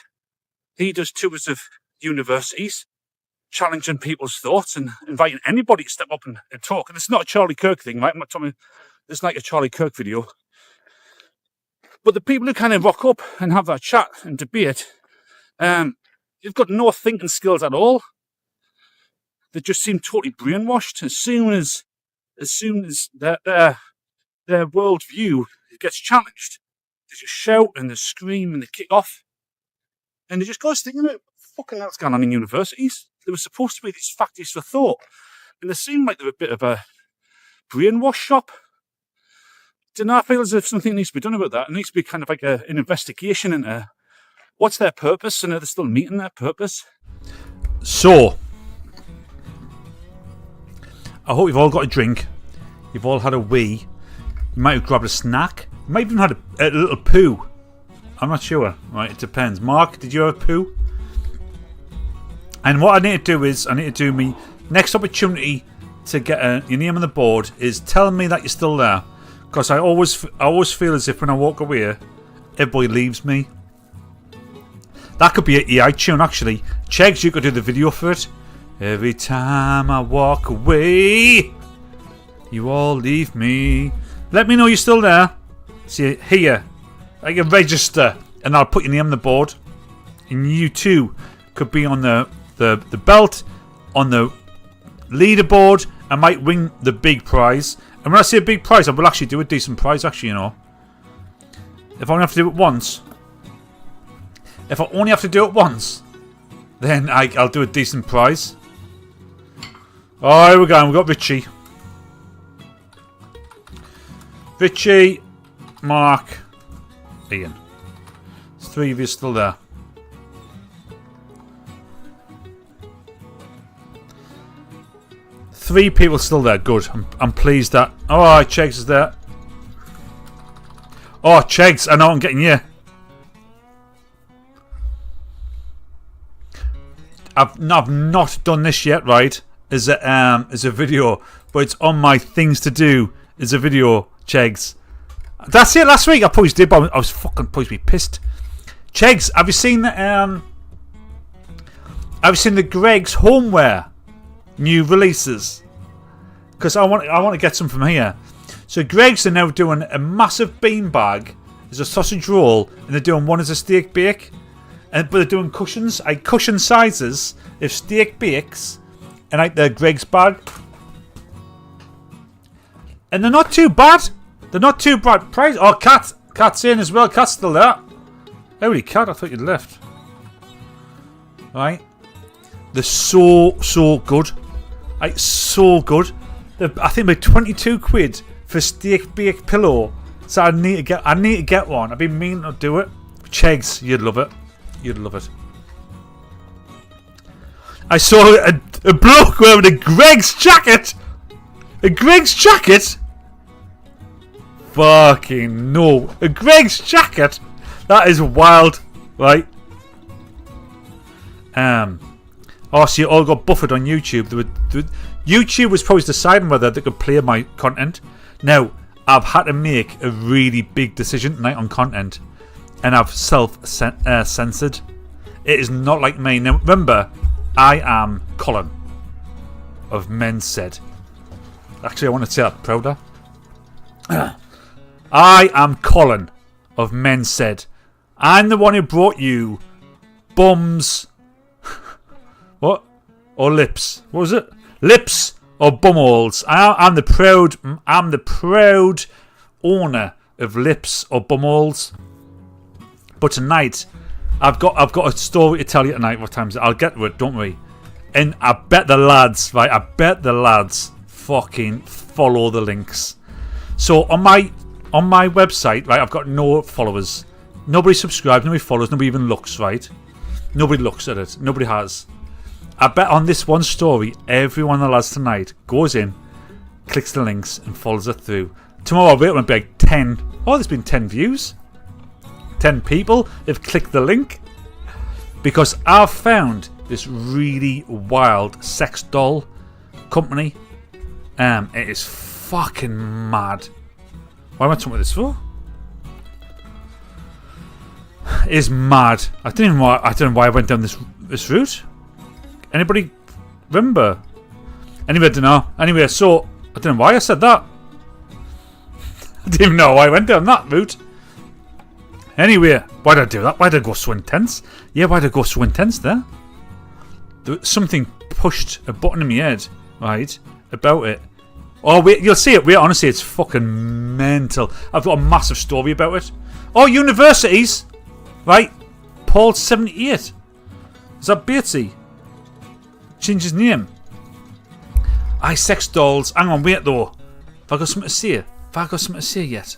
He does tours of universities, challenging people's thoughts and inviting anybody to step up and talk. And it's not a Charlie Kirk thing, right? I'm not talking. It's like a Charlie Kirk video. But the people who kind of rock up and have that chat and debate, you've got no thinking skills at all. They just seem totally brainwashed. As soon as their worldview gets challenged, they just shout and they scream and they kick off. And they just got us thinking about fucking what's going on in universities. They were supposed to be these factories for thought. And they seem like they're a bit of a brainwash shop. Do not feel as if something needs to be done about that. It needs to be kind of like an investigation into what's their purpose and are they still meeting their purpose? So, I hope you've all got a drink. You've all had a wee. You might have grabbed a snack. You might have even had a little poo. I'm not sure. Right, it depends. Mark, did you have a poo? And what I need to do is, I need to do me next opportunity to get your name on the board is tell me that you're still there. Because I always feel as if when I walk away, everybody leaves me. That could be an AI tune, actually. Chegs, you could do the video for it. Every time I walk away, you all leave me. Let me know you're still there. See, here, I can register, and I'll put your name on the board. And you too could be on the belt, on the leaderboard. I might win the big prize. And when I say a big prize, I will actually do a decent prize, actually, you know. If I only have to do it once. If I only have to do it once, then I'll do a decent prize. Oh, here we go. We've got Richie. Richie, Mark, Ian. There's three of you still there. Three people still there. Good. I'm pleased that. Oh, Chegs is there. Oh, Chegs. I know I'm getting you. I've not done this yet, right? As a video, but it's on my things to do as a video, Chegs. That's it. Last week I probably did, but I was fucking probably pissed. Chegs, have you seen the Greg's homeware new releases? Because I want to get some from here. So Greg's are now doing a massive beanbag as a sausage roll, and they're doing one as a steak bake. But they're doing cushions, cushion sizes of steak bakes, and the Greg's bag. And they're not too bad. They're not too bad price. Oh, Cat's in as well. Cat's still there. Howdy, Cat. I thought you'd left. Right. They're so good. So good. I think they're 22 quid for a steak bake pillow. So I need to get one. I've been meaning to do it. Chegs, you'd love it. You'd love it. I saw a bloke wearing a Greg's jacket. A Greg's jacket? Fucking no. A Greg's jacket? That is wild. Right. Oh, so you all got buffered on YouTube. YouTube was probably deciding whether they could play my content. Now, I've had to make a really big decision tonight on content. And I've self-censored. It is not like me. Now, remember, I am Colin of Men Said. Actually, I want to say that prouder. I am Colin of Men Said. I'm the one who brought you bums. What? Or lips. What was it? Lips or bumholes. I'm the proud owner of lips or bumholes. But tonight, I've got a story to tell you tonight. What time is it? I'll get to it, don't worry. And I bet the lads, right? I bet the lads fucking follow the links. So on my website, right? I've got no followers. Nobody subscribes. Nobody follows. Nobody even looks, right? Nobody looks at it. Nobody has. I bet on this one story, every one of the lads tonight goes in, clicks the links, and follows it through. Tomorrow, I'll be like 10. Oh, there's been 10 views. 10 people have clicked the link because I've found this really wild sex doll company. It is fucking mad. Why am I talking about this for? It is mad. I don't know why I went down this route. Anybody remember? Anyway, I don't know. Anyway, so I don't know why I said that. I didn't even know why I went down that route. Anyway, why did I do that? Why did I go so intense? Yeah, why did I go so intense there? Something pushed a button in my head, right, about it. Oh, wait, you'll see it. Wait, honestly, it's fucking mental. I've got a massive story about it. Oh, universities, right? Paul 78. Is that Batesy? Change his name. Sex dolls. Hang on, wait though. Have I got something to say? Have I got something to say yet?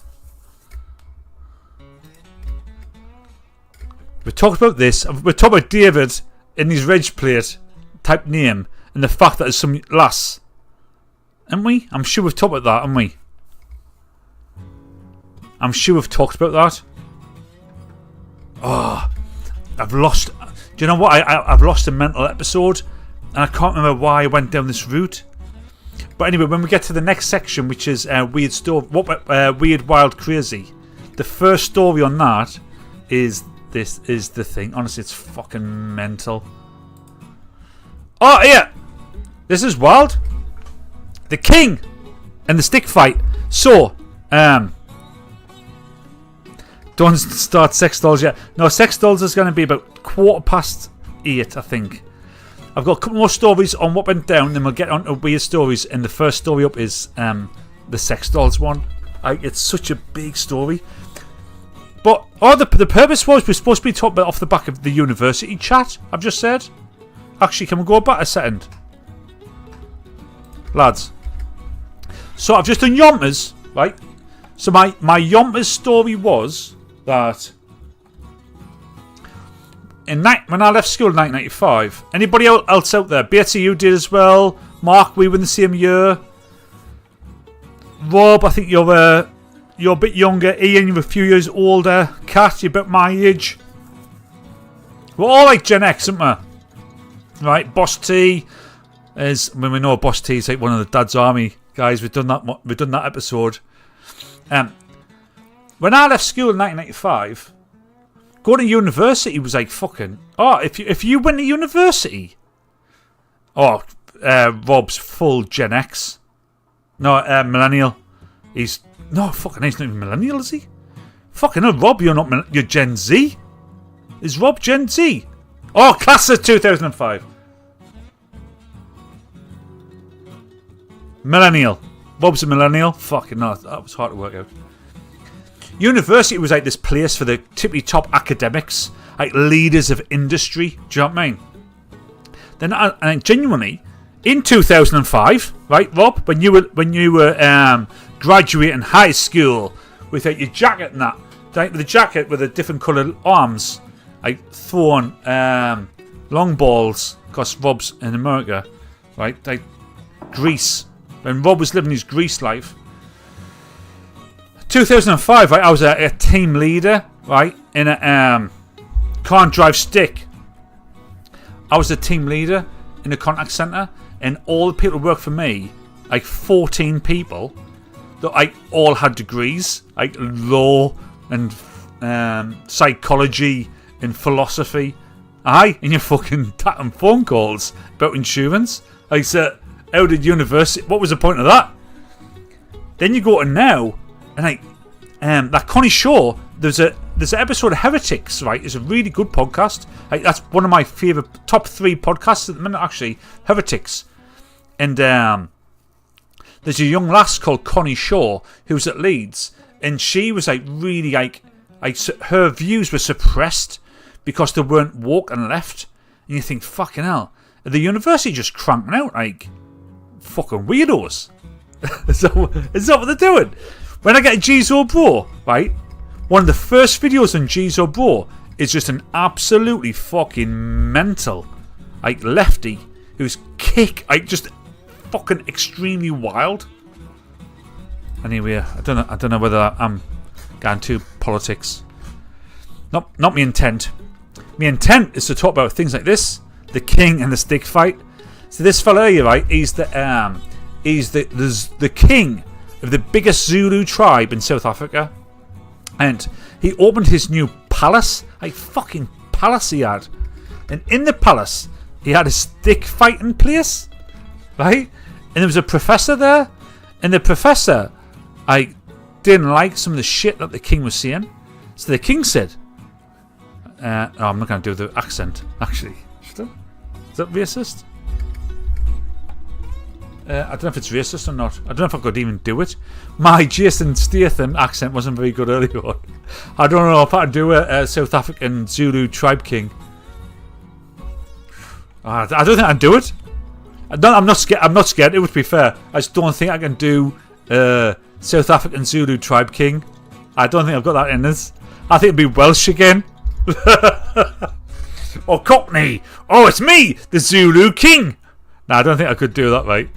We talked about this. We talked about David in his reg plate type name and the fact that it's some lass. Haven't we? I'm sure we've talked about that, haven't we? I'm sure we've talked about that. Oh, I've lost. Do you know what? I've lost a mental episode and I can't remember why I went down this route. But anyway, when we get to the next section, which is weird story, weird, wild, crazy, the first story on that is. This is the thing. Honestly, it's fucking mental. Oh, yeah. This is wild. The king and the stick fight. So, don't start sex dolls yet. No, sex dolls is going to be about 8:15, I think. I've got a couple more stories on what went down, then we'll get on to weird stories. And the first story up is the sex dolls one. It's such a big story. But the purpose was we're supposed to be talking about off the back of the university chat I've just said. Actually, can we go back a second? Lads. So I've just done Yompers, right? So my Yompers story was that when I left school in 1995, anybody else out there? Betty, you did as well. Mark, we were in the same year. Rob, I think you're a bit younger. Ian, you're a few years older. Kat, you're about my age. We're all like Gen X, aren't we? right? Boss T is, when we know Boss T is like one of the Dad's Army guys. We've done that episode. When I left school in 1995, going to university was like fucking. Oh, if you went to university, Rob's full Gen X. No, millennial. He's not even millennial, is he? Fucking hell, Rob, you're Gen Z. Is Rob Gen Z? Oh, class of 2005. Millennial. Rob's a millennial. Fucking no, that was hard to work out. University was like this place for the tippy top academics, like leaders of industry. Do you know what I mean? Then, and genuinely, in 2005, right, Rob, when you were graduating high school with your jacket and that, like the jacket with the different coloured arms, like throwing long balls, because Rob's in America, right? Like Greece. When Rob was living his Greece life. 2005, right, I was a team leader, right, in a can't drive stick. I was a team leader in a contact centre, and all the people who worked for me, like 14 people, that all had degrees, like law and psychology and philosophy. And you're fucking tapping phone calls about insurance. Like, so, how did university? What was the point of that? Then you go to now, and like that Connie Shaw. There's an episode of Heretics, right? It's a really good podcast. Like, that's one of my favourite top 3 podcasts at the minute, actually. Heretics, and there's a young lass called Connie Shaw who's at Leeds, and she was like really like her views were suppressed because they weren't woke and left. And you think, fucking hell, are the university just cranking out like fucking weirdos? Is that what they're doing? When I get a JEEZO Bro, right, one of the first videos on JEEZO Bro is just an absolutely fucking mental, like, lefty who's just fucking extremely wild. Anyway, I don't know whether I'm going to politics. Not my intent. My intent is to talk about things like this, the king and the stick fight. So this fella here, right, he's the king of the biggest Zulu tribe in South Africa, and he opened his new palace, like fucking palace he had, and in the palace he had a stick fighting place, right? And there was a professor there, and the professor, didn't like some of the shit that the king was saying, so the king said, I'm not going to do the accent, actually. Is that racist? I don't know if it's racist or not. I don't know if I could even do it. My Jason Statham accent wasn't very good earlier on. I don't know if I could do a South African Zulu tribe king. I don't think I'd do it. I'm not scared. I'm not scared. To be fair, I just don't think I can do South African Zulu tribe king. I don't think I've got that in us. I think it'd be Welsh again. Or Cockney. Oh, it's me, the Zulu king. No, I don't think I could do that, right?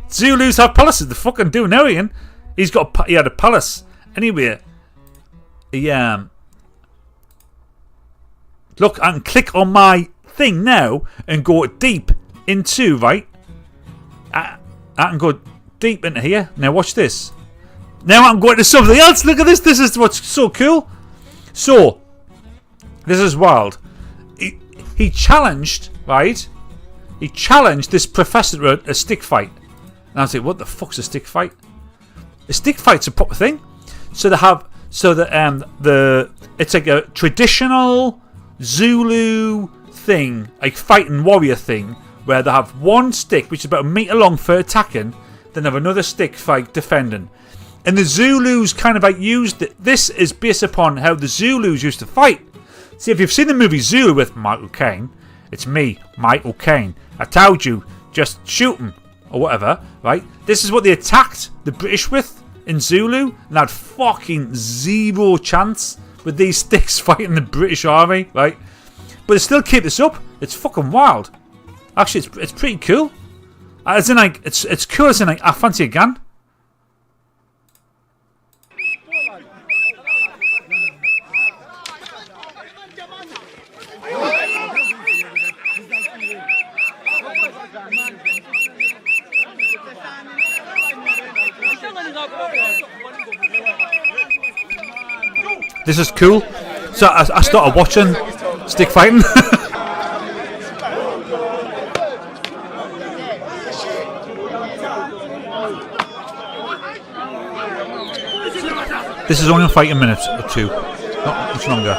Zulus have palaces. The fucking do now, Ian. He had a palace. Anyway, look, I can click on my thing now and go deep into, right? I can go deep into here. Now watch this. Now I'm going to something else. Look at this. This is what's so cool. So, this is wild. He challenged, right? He challenged this professor to a stick fight. And I was like, what the fuck's a stick fight? A stick fight's a proper thing. So it's like a traditional Zulu thing, like fighting warrior thing, where they have one stick which is about a metre long for attacking, then they have another stick for defending. And the Zulus kind of used it. This is based upon how the Zulus used to fight. See, if you've seen the movie Zulu with Michael Caine, it's me, Michael Caine. I told you, just shoot him, or whatever, right? This is what they attacked the British with in Zulu, and had fucking zero chance with these sticks fighting the British army, right? But they still keep this up. It's fucking wild. Actually, it's pretty cool. As in, it's cool as in, I fancy a gun. This is cool. So I started watching stick fighting. This is only a fight a minute or two, not much longer.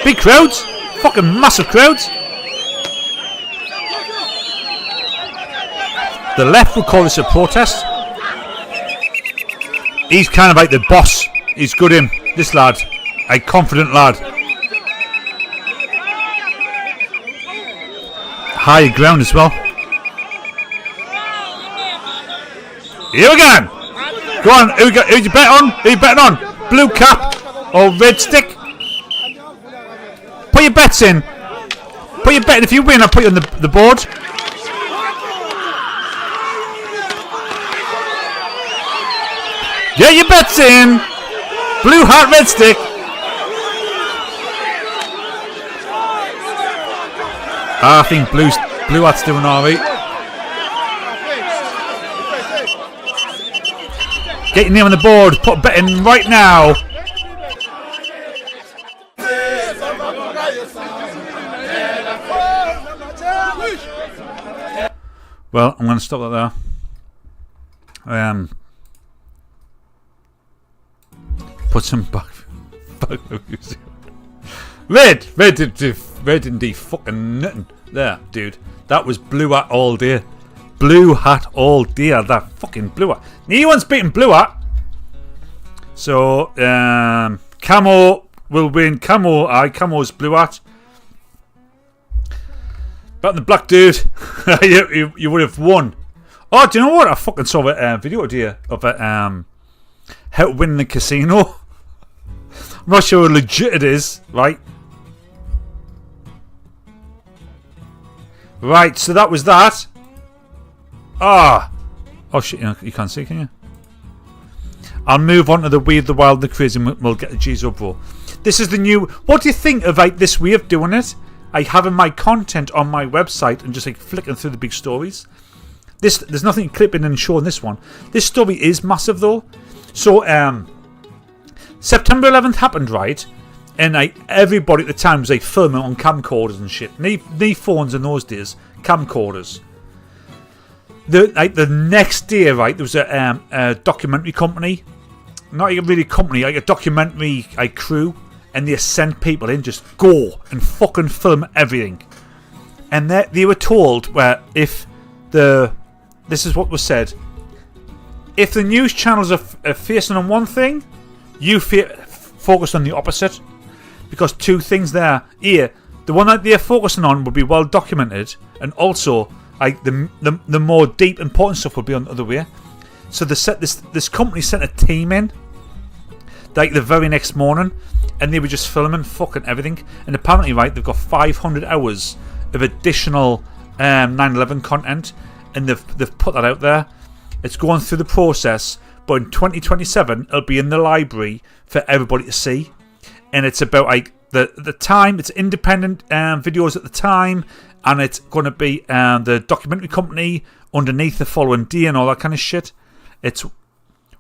Big crowds, fucking massive crowds. The left would call this a protest. He's kind of like the boss. He's good him, this lad, a confident lad. Higher ground as well. Here we go. Go on, who you bet on? Who you betting on? Blue cap or red stick? Put your bets in. Put your bet in. If you win, I'll put you on the board. Get your bets in. Blue hat, red stick. I think blue hat's doing alright. Get your name on the board. Put a bet in right now. Well, I'm going to stop that there. Put some back music. Red didn't do fucking nothing. There, dude. That was blue hat all day. Blue hat all day. That fucking blue hat. No one's beating blue hat. So, Camo will win. Camo's blue hat. But the black dude, you would have won. Oh, do you know what? I fucking saw a video today of how to win the casino. I'm not sure how legit it is, right? Right, so that was that. Oh shit, you can't see, can you? I'll move on to the weird, the wild, the crazy, and we'll get the JEEZO bro. This is the new... What do you think of like this way of doing it? I having my content on my website and just like flicking through the big stories. There's nothing clipping and showing this one. This story is massive though. So September 11th happened, right? And everybody at the time was like filming on camcorders and shit. No phones in those days. Camcorders. The next day, right, there was a documentary company, not like a really company, like a documentary crew, and they sent people in, just go and fucking film everything. And they were told where this is what was said: if the news channels are facing on one thing, you focus on the opposite, because two things there. Here, the one that they're focusing on would be well documented, and also like the more deep important stuff would be on the other way. So this company sent a team in like the very next morning, and they were just filming fucking everything. And apparently, right, they've got 500 hours of additional 9/11 content, and they've put that out there. It's going through the process, but in 2027 it'll be in the library for everybody to see. And it's about like the time. It's independent videos at the time. And it's going to be the documentary company underneath the following day and all that kind of shit. It's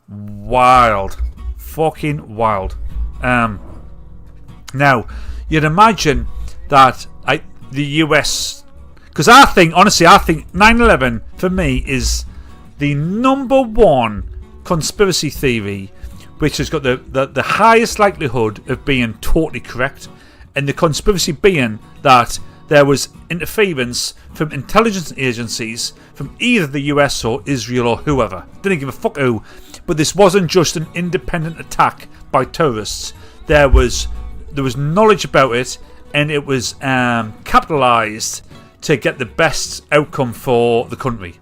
wild. Fucking wild. Now, you'd imagine that the US... Because honestly, I think 9/11 for me is the number one conspiracy theory which has got the highest likelihood of being totally correct. And the conspiracy being that there was interference from intelligence agencies from either the US or Israel or whoever. Didn't give a fuck who. But this wasn't just an independent attack by terrorists. There was knowledge about it, and it was capitalised to get the best outcome for the country.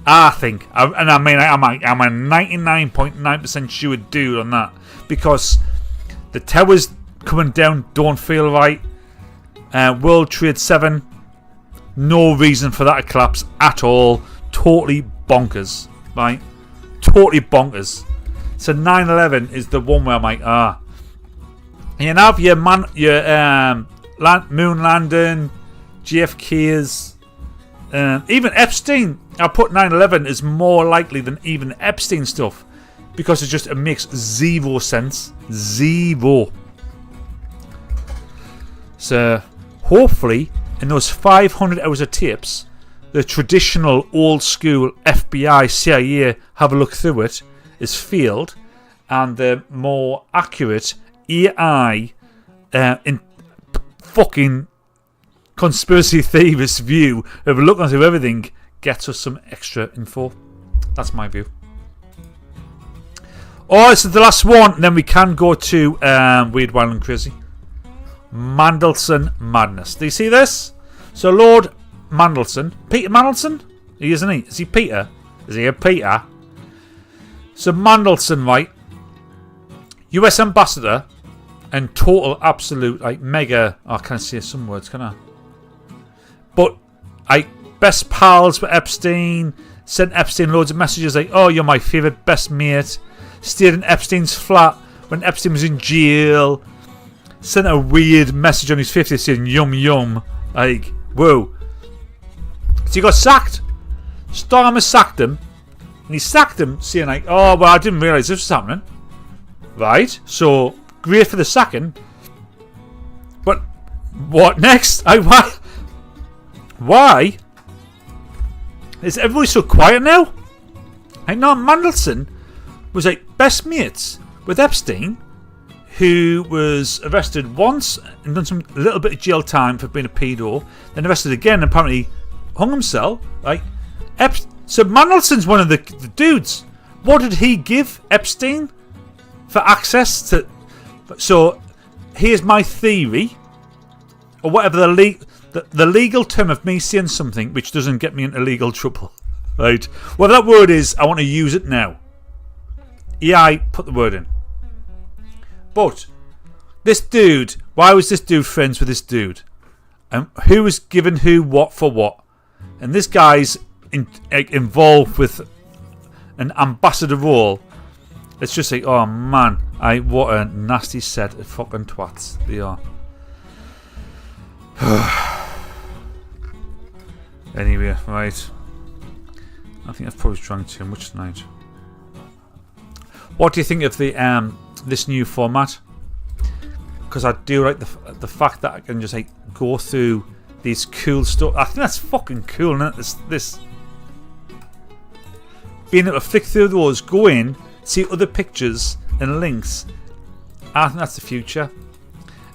I think, and I mean, I'm a 99.9% sure dude on that, because the towers coming down don't feel right. World Trade 7, no reason for that to collapse at all. Totally bonkers, right? Totally bonkers. So 9/11 is the one where I'm like, You have your moon landing, JFK's, even Epstein. I put 9/11 as more likely than even Epstein stuff. because it makes zero sense. Zero. So hopefully in those 500 hours of tapes, the traditional old school FBI, CIA have a look through it is failed, and the more accurate AI in fucking conspiracy theorist view of looking through everything gets us some extra info. That's my view. Oh, this is the last one, and then we can go to Weird, Wild and Crazy. Mandelson Madness. Do you see this? So Lord Mandelson, Peter Mandelson? He isn't he? Is he Peter? Is he a Peter? So Mandelson, right? US ambassador and total absolute like mega. Oh, I can't say some words, can I? But best pals with Epstein. Sent Epstein loads of messages like, "Oh, you're my favourite best mate." Stayed in Epstein's flat when Epstein was in jail. Sent a weird message on his 50th saying "yum yum." Like, whoa. So he got sacked. Starmer sacked him. And he sacked him saying like, "Oh, well, I didn't realise this was happening." Right? So, great for the sacking. But what next? Why is everybody so quiet now? Like, no, Mandelson was like best mates with Epstein, who was arrested once and done some little bit of jail time for being a pedo, then arrested again and apparently hung himself. Like, so Mandelson's one of the dudes. What did he give Epstein for access to? So here's my theory, or whatever the legal term of me saying something which doesn't get me into legal trouble. Right? Whatever that word is, I want to use it now. I put the word in. But this dude, why was this dude friends with this dude? And who was giving who what for what? And this guy's involved with an ambassador role. It's just like, oh man, what a nasty set of fucking twats they are. Anyway, right. I think I've probably drank too much tonight. What do you think of the this new format? Because I do like the fact that I can just like go through these cool stuff. I think that's fucking cool, isn't it? This being able to flick through those, go in, see other pictures and links. I think that's the future.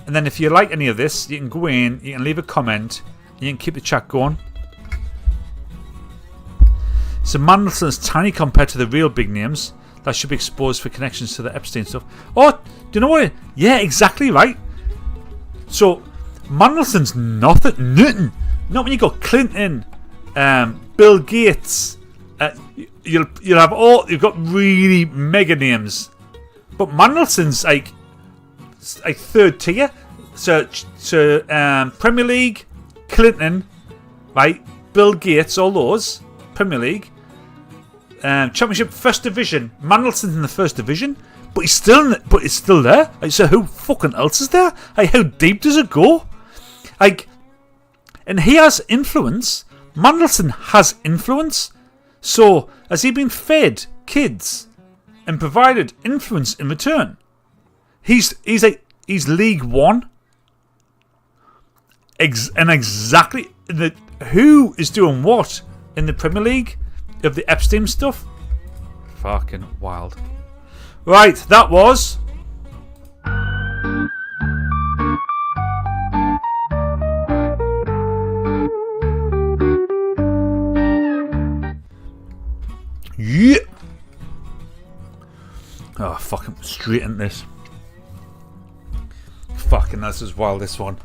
And then if you like any of this, you can go in, you can leave a comment, and you can keep the chat going. So Mandelson is tiny compared to the real big names that should be exposed for connections to the Epstein stuff. Oh, do you know what? Yeah, exactly right. So Mandelson's nothing. Not when you got Clinton, Bill Gates. You'll have all. You've got really mega names, but Mandelson's like third tier. So Premier League, Clinton, right? Bill Gates, all those Premier League. Championship, first division. Mandelson's in the first division, but it's still there. Like, so who fucking else is there? Like, how deep does it go? Like, and he has influence. Mandelson has influence. So has he been fed kids and provided influence in return? He's League One. And exactly who is doing what in the Premier League of the Epstein stuff? Fucking wild. Right, that was yeah. Oh, fucking straight into this. Fucking, this is wild, this one.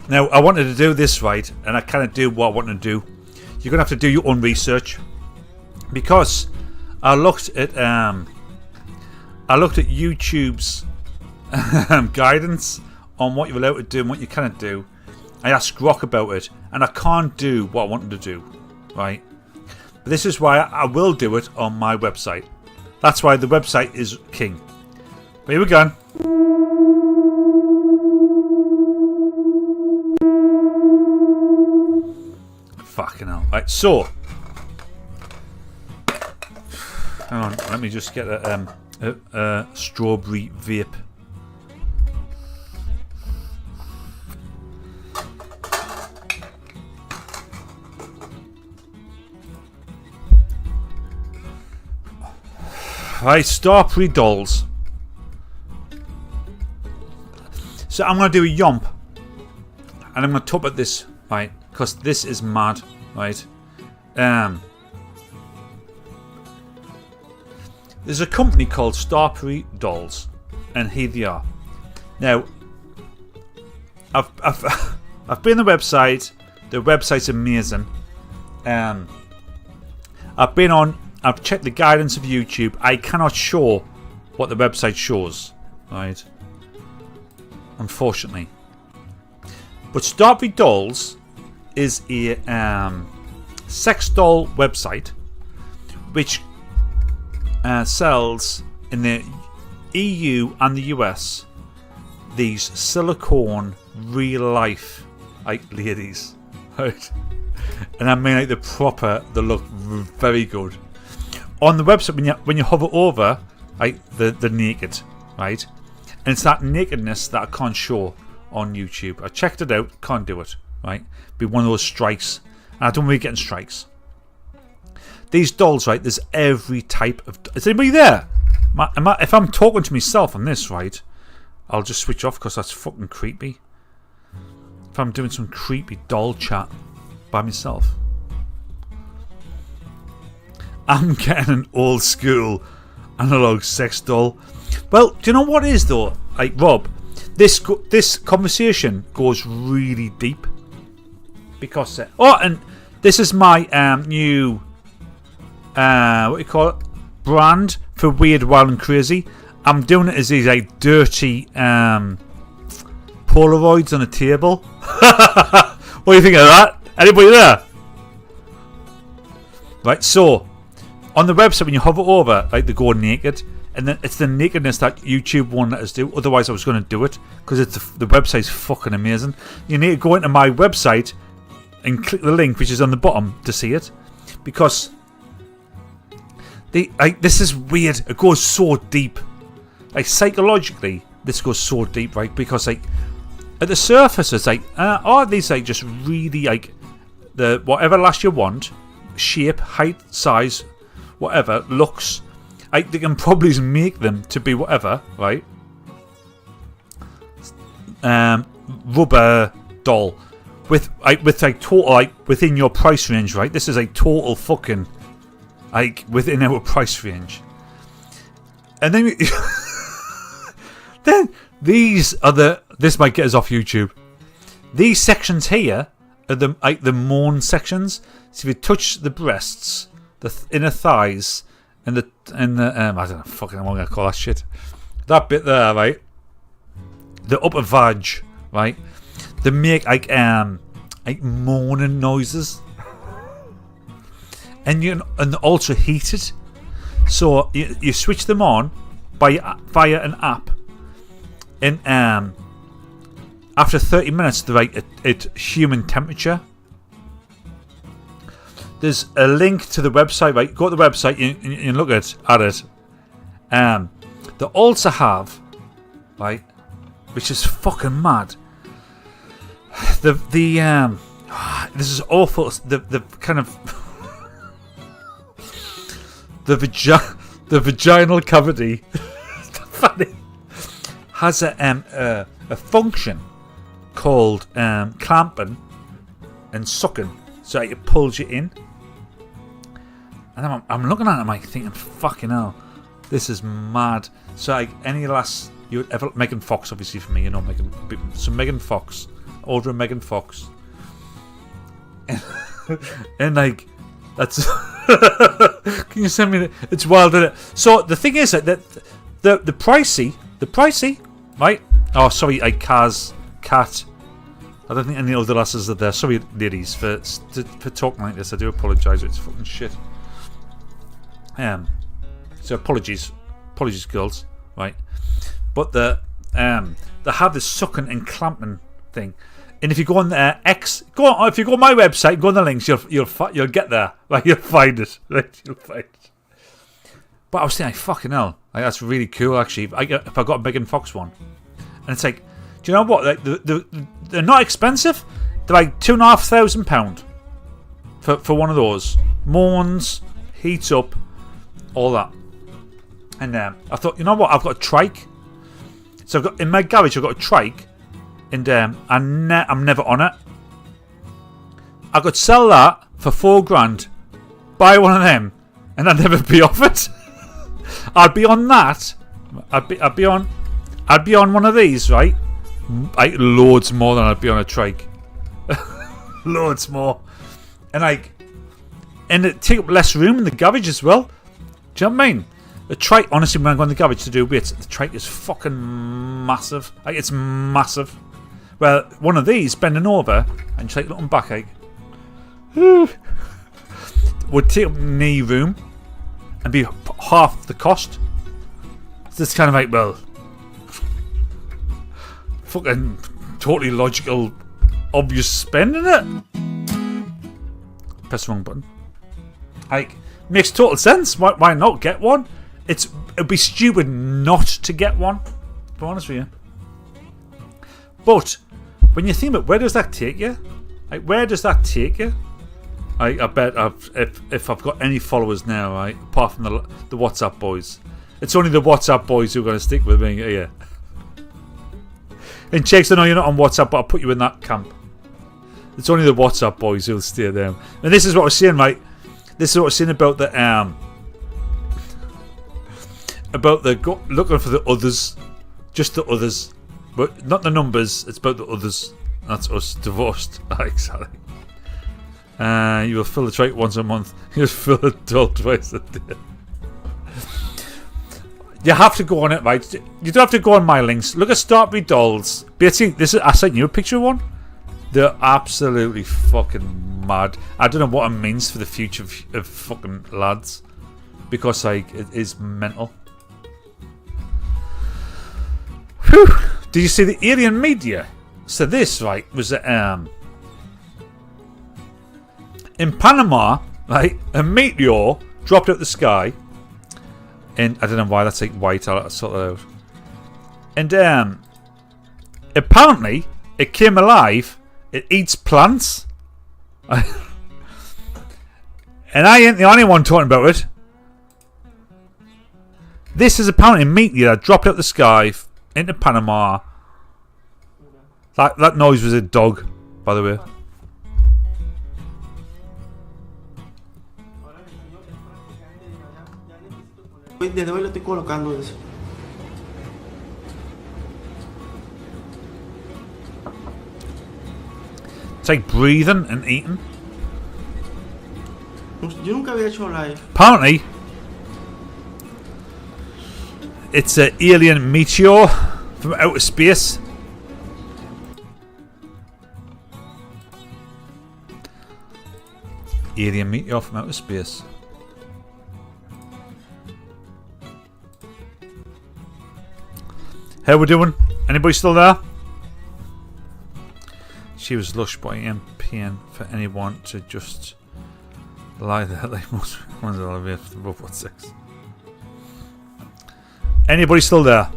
Now, I wanted to do this right, and I kind of do what I want to do. You're going to have to do your own research. Because I looked at YouTube's guidance on what you're allowed to do and what you can't do. I asked Grok about it, and I can't do what I wanted to do, right? But this is why I will do it on my website. That's why the website is king. But here we go. Fucking hell. Right, so hang on, let me just get a strawberry vape. Right, strawberry dolls. So I'm going to do a yomp. And I'm going to top at this, right? Because this is mad, right? There's a company called Strawberry Dolls, and here they are. Now, I've been on the website. The website's amazing. I've checked the guidance of YouTube. I cannot show what the website shows, right? Unfortunately. But Strawberry Dolls is a sex doll website which sells in the EU and the US these silicone real life ladies, right? And I mean the proper, they look very good. On the website when you hover over, they're naked, right? And it's that nakedness that I can't show on YouTube. I checked it out, can't do it, right? Be one of those strikes. And I don't really getting strikes. These dolls, right? There's every type of. Is anybody there? If I'm talking to myself on this, right? I'll just switch off because that's fucking creepy. If I'm doing some creepy doll chat by myself, I'm getting an old school analog sex doll. Well, do you know what it is though? Rob, this conversation goes really deep because and this is my new what do you call it, brand for Weird, Wild and Crazy. I'm doing it as these dirty Polaroids on a table. What do you think of that? Anybody there? Right, so on the website when you hover over, they go naked. And then it's the nakedness that YouTube won't let us do. Otherwise, I was going to do it because the website's fucking amazing. You need to go into my website and click the link, which is on the bottom, to see it. Because this is weird. It goes so deep. Psychologically, this goes so deep, right? Because at the surface, it's are these just really the whatever lash you want, shape, height, size, whatever, looks. They can probably make them to be whatever, right? Rubber doll with total within your price range, right? This is a total fucking within our price range. And then then these are this might get us off YouTube. These sections here are the moan sections. So if you touch the breasts, the inner thighs. And the I don't know fucking what I'm gonna call that shit. That bit there, right? The upper vag, right? They make moaning noises. And they're ultra heated. So you switch them on via an app. And after 30 minutes they're at human temperature. There's a link to the website, right? Go to the website, you look at it. They also have, right, which is fucking mad. This is awful. The kind of the vaginal cavity funny has a function called clamping and sucking, so it pulls you in. And I'm looking at it, thinking, fucking hell, this is mad. So any lass you would ever, Megan Fox, obviously for me, you know, Megan Fox, order a Megan Fox, and that's. Can you send me? It's wild, isn't it? So the thing is that the pricey, right? Oh, sorry, cat. I don't think any other lasses are there. Sorry, ladies, for talking like this. I do apologise. It's fucking shit. So apologies, girls, right? But they have this sucking and clamping thing, and if you go on if you go on my website, go on the links, you'll get there, right? You'll find it, right? You'll find it. But I was thinking, fucking hell, like, that's really cool actually. If I got a Big and Fox one, and it's like, do you know what? Like, they're not expensive. They're like £2,500 for one of those. Moans, heats up, all that. And I thought, you know what? I've got a trike. So I've got in my garage. I've got a trike, and I'm never on it. I could sell that for £4,000, buy one of them, and I'd never be off it. I'd be on that. I'd be on one of these, right? Like loads more than I'd be on a trike. Loads more, and it take up less room in the garage as well. Do you know what I mean? The trike, honestly, when I go in the garage to do bits, the trike is fucking massive. Like, it's massive. Well, one of these bending over and just like looking back, like would take up knee room and be half the cost. So it's kind of like, well, fucking totally logical, obvious spend, isn't it? Press the wrong button. Like, makes total sense. Why not get one? It'd be stupid not to get one, to be honest with you. But when you think about, where does that take you? Like, where does that take you? I bet if I've got any followers now, right, apart from the WhatsApp boys, it's only the WhatsApp boys who are going to stick with me. Yeah. And Chicks, I know you're not on WhatsApp, but I'll put you in that camp. It's only the WhatsApp boys who'll stay there. And this is what I was saying, right? This is what I was saying about the looking for the others, just the others, but not the numbers. It's about the others. That's us divorced. Exactly. You will fill the trike once a month. You'll fill the doll twice a day. You have to go on it, right? You don't have to go on my links. Look at Starbury dolls. Basically, I sent you a picture of one. They're absolutely fucking mad. I don't know what it means for the future of fucking lads, because like it is mental. Whew. Did you see the alien media? So this, right, was in Panama, right? A meteor dropped out the sky, and I don't know why that's like white. I'll sort that out. And apparently, it came alive. It eats plants. And I ain't the only one talking about it. This is apparently a meteor that dropped out the sky into Panama. That noise was a dog, by the way. Desde hoy lo estoy colocando eso. It's like breathing and eating. Yo nunca había hecho live. Apparently, it's an alien meteor from outer space. Alien meteor from outer space. How we doing? Anybody still there? She was lush, but I am paying for anyone to just lie there like most ones that I'll for Robot 6. Anybody still there?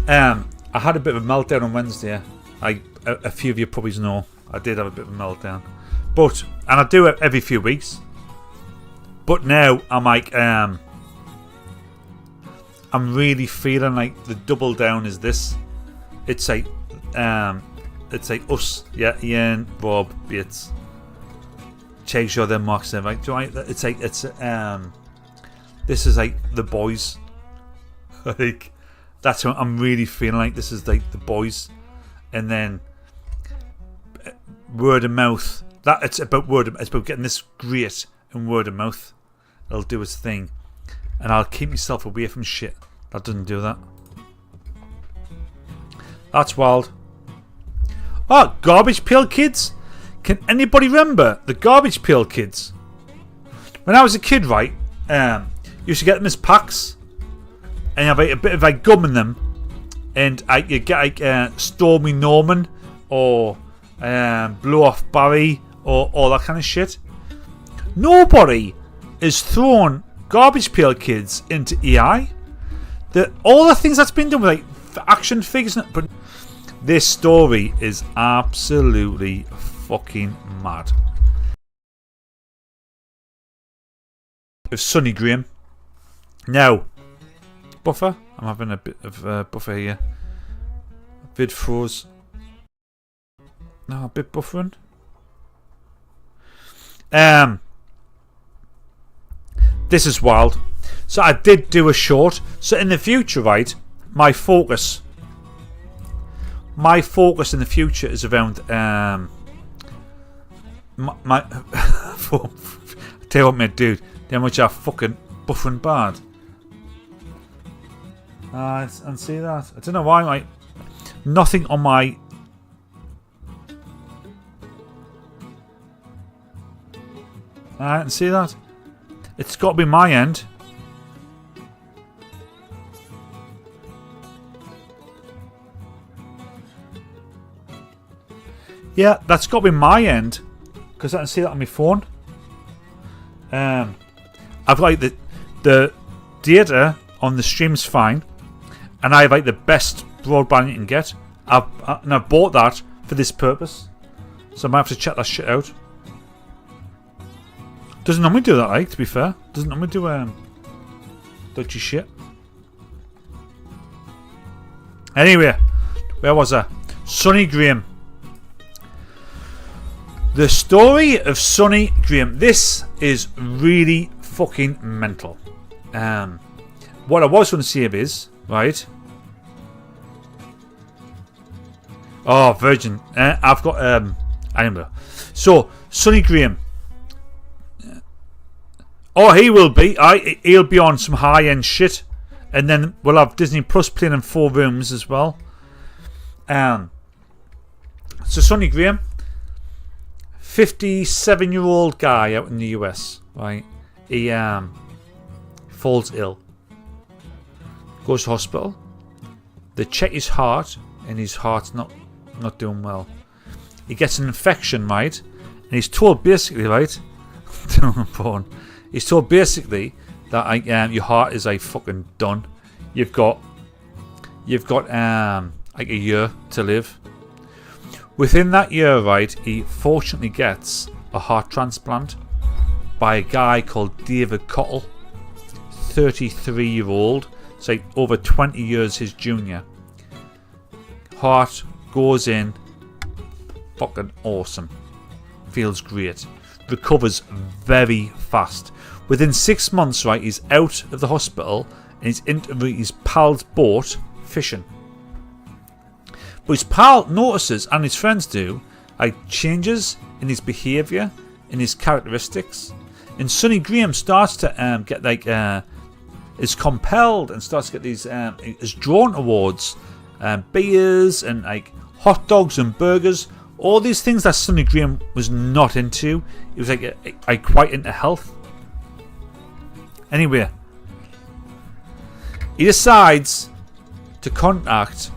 I had a bit of a meltdown on Wednesday. A few of you probably know I did have a bit of a meltdown, and I do it every few weeks. But now I'm like, I'm really feeling like the double down is this. It's like us, yeah, Ian, Rob, Bates, Chase, Shaw, then Mark, right? It's this is like the boys. Like, that's what I'm really feeling like. This is like the boys, and then word of mouth. It's about getting this great and word of mouth. It'll do its thing, and I'll keep myself away from shit that doesn't do that. That's wild. Oh, Garbage Pail Kids. Can anybody remember the Garbage Pail Kids? When I was a kid, right, used to get them as packs, and you have a bit of like gum in them, and you get like Stormy Norman or Blow Off Barry or all that kind of shit. Nobody has thrown garbage pail kids into AI. All the things that's been done with like action figures, but this story is absolutely fucking mad. Of Sonny Graham. Now, buffer. I'm having a bit of buffer here. Vid froze. No, a bit buffering. This is wild. So I did do a short. So in the future, right, my focus in the future is around my tell you what, mate, dude, how much I fucking buffering bad. And see that? I don't know why, like, nothing on my. I can see that. It's got to be my end. Yeah, that's got to be my end because I can see that on my phone. I've like the data on the stream's fine, and I have like the best broadband you can get. I've bought that for this purpose, so I might have to check that shit out. Doesn't normally do that, like, to be fair. Doesn't normally do dodgy shit. Anyway, where was I? Sonny Graham. The story of Sonny Graham. This is really fucking mental. What I was going to say is, right? Oh, Virgin. I've got I remember. So Sonny Graham. Oh, he will be. He'll be on some high-end shit, and then we'll have Disney Plus playing in 4 rooms as well. So Sonny Graham, 57-year-old guy out in the US, right? He falls ill, goes to hospital. They check his heart, and his heart's not doing well. He gets an infection, right? And he's told basically, right? He's told basically that your heart is like fucking done. You've got like a year to live. Within that year, right, he fortunately gets a heart transplant by a guy called David Cottle, 33-year-old. It's like over 20 years his junior. Heart goes in, fucking awesome. Feels great. Recovers very fast. Within 6 months, right, he's out of the hospital and he's into his pal's boat fishing. But his pal notices, and his friends do, like changes in his behaviour, in his characteristics. And Sonny Graham starts to get like is compelled and starts to get these is drawn towards beers and like hot dogs and burgers. All these things that Sonny Graham was not into. He was like quite into health. Anyway, he decides to contact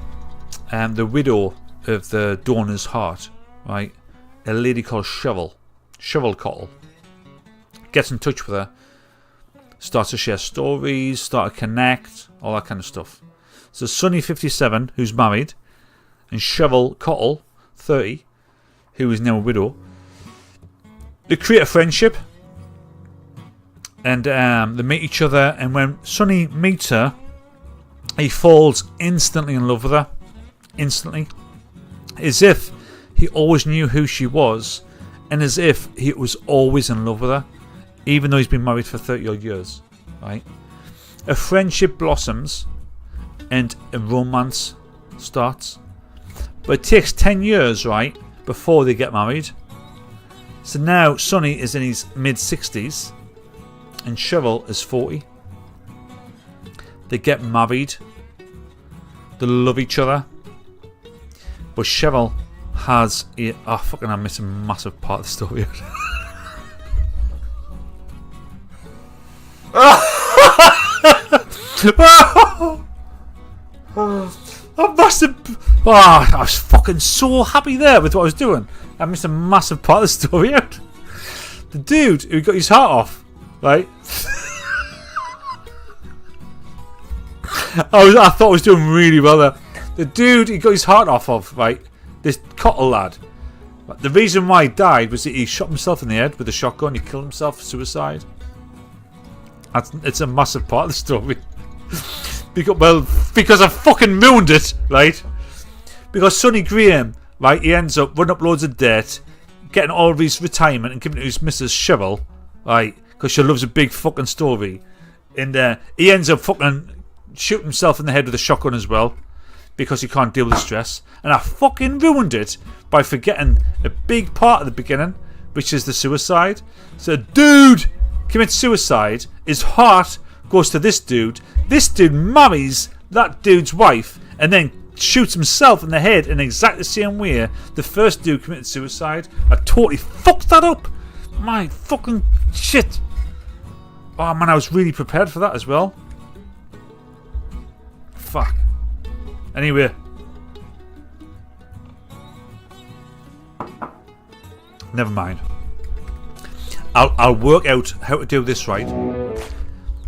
the widow of the donor's heart, right? A lady called Shovel Cottle. Gets in touch with her, starts to share stories, start to connect, all that kind of stuff. So Sonny, 57, who's married, and Shovel Cottle, 30, who is now a widow. They create a friendship, and they meet each other, and when Sonny meets her, he falls instantly in love with her. Instantly. As if he always knew who she was, and as if he was always in love with her, even though he's been married for 30 odd years. Right? A friendship blossoms, and a romance starts. But it takes 10 years, right, before they get married. So now Sonny is in his mid-60s and Shovel is 40. They get married. They love each other. But Shovel has a... Oh, fucking I missed a massive part of the story. I must have... Oh, I was fucking so happy there with what I was doing. I missed a massive part of the story out. The dude who got his heart off, right? I thought I was doing really well there. The dude he got his heart off of, right? This Cottle lad. The reason why he died was that he shot himself in the head with a shotgun. He killed himself, suicide. It's a massive part of the story. Because I fucking ruined it, right? Because Sonny Graham, right, he ends up running up loads of debt, getting all of his retirement and giving it to his Mrs. Cheryl, right? Because she loves a big fucking story. And he ends up fucking shooting himself in the head with a shotgun as well. Because he can't deal with the stress. And I fucking ruined it by forgetting a big part of the beginning, which is the suicide. So dude commits suicide. His heart goes to this dude. This dude marries that dude's wife and then shoots himself in the head in exactly the same way the first dude committed suicide. I totally fucked that up. My fucking shit. Oh man, I was really prepared for that as well. Fuck. Anyway. Never mind. I'll work out how to do this right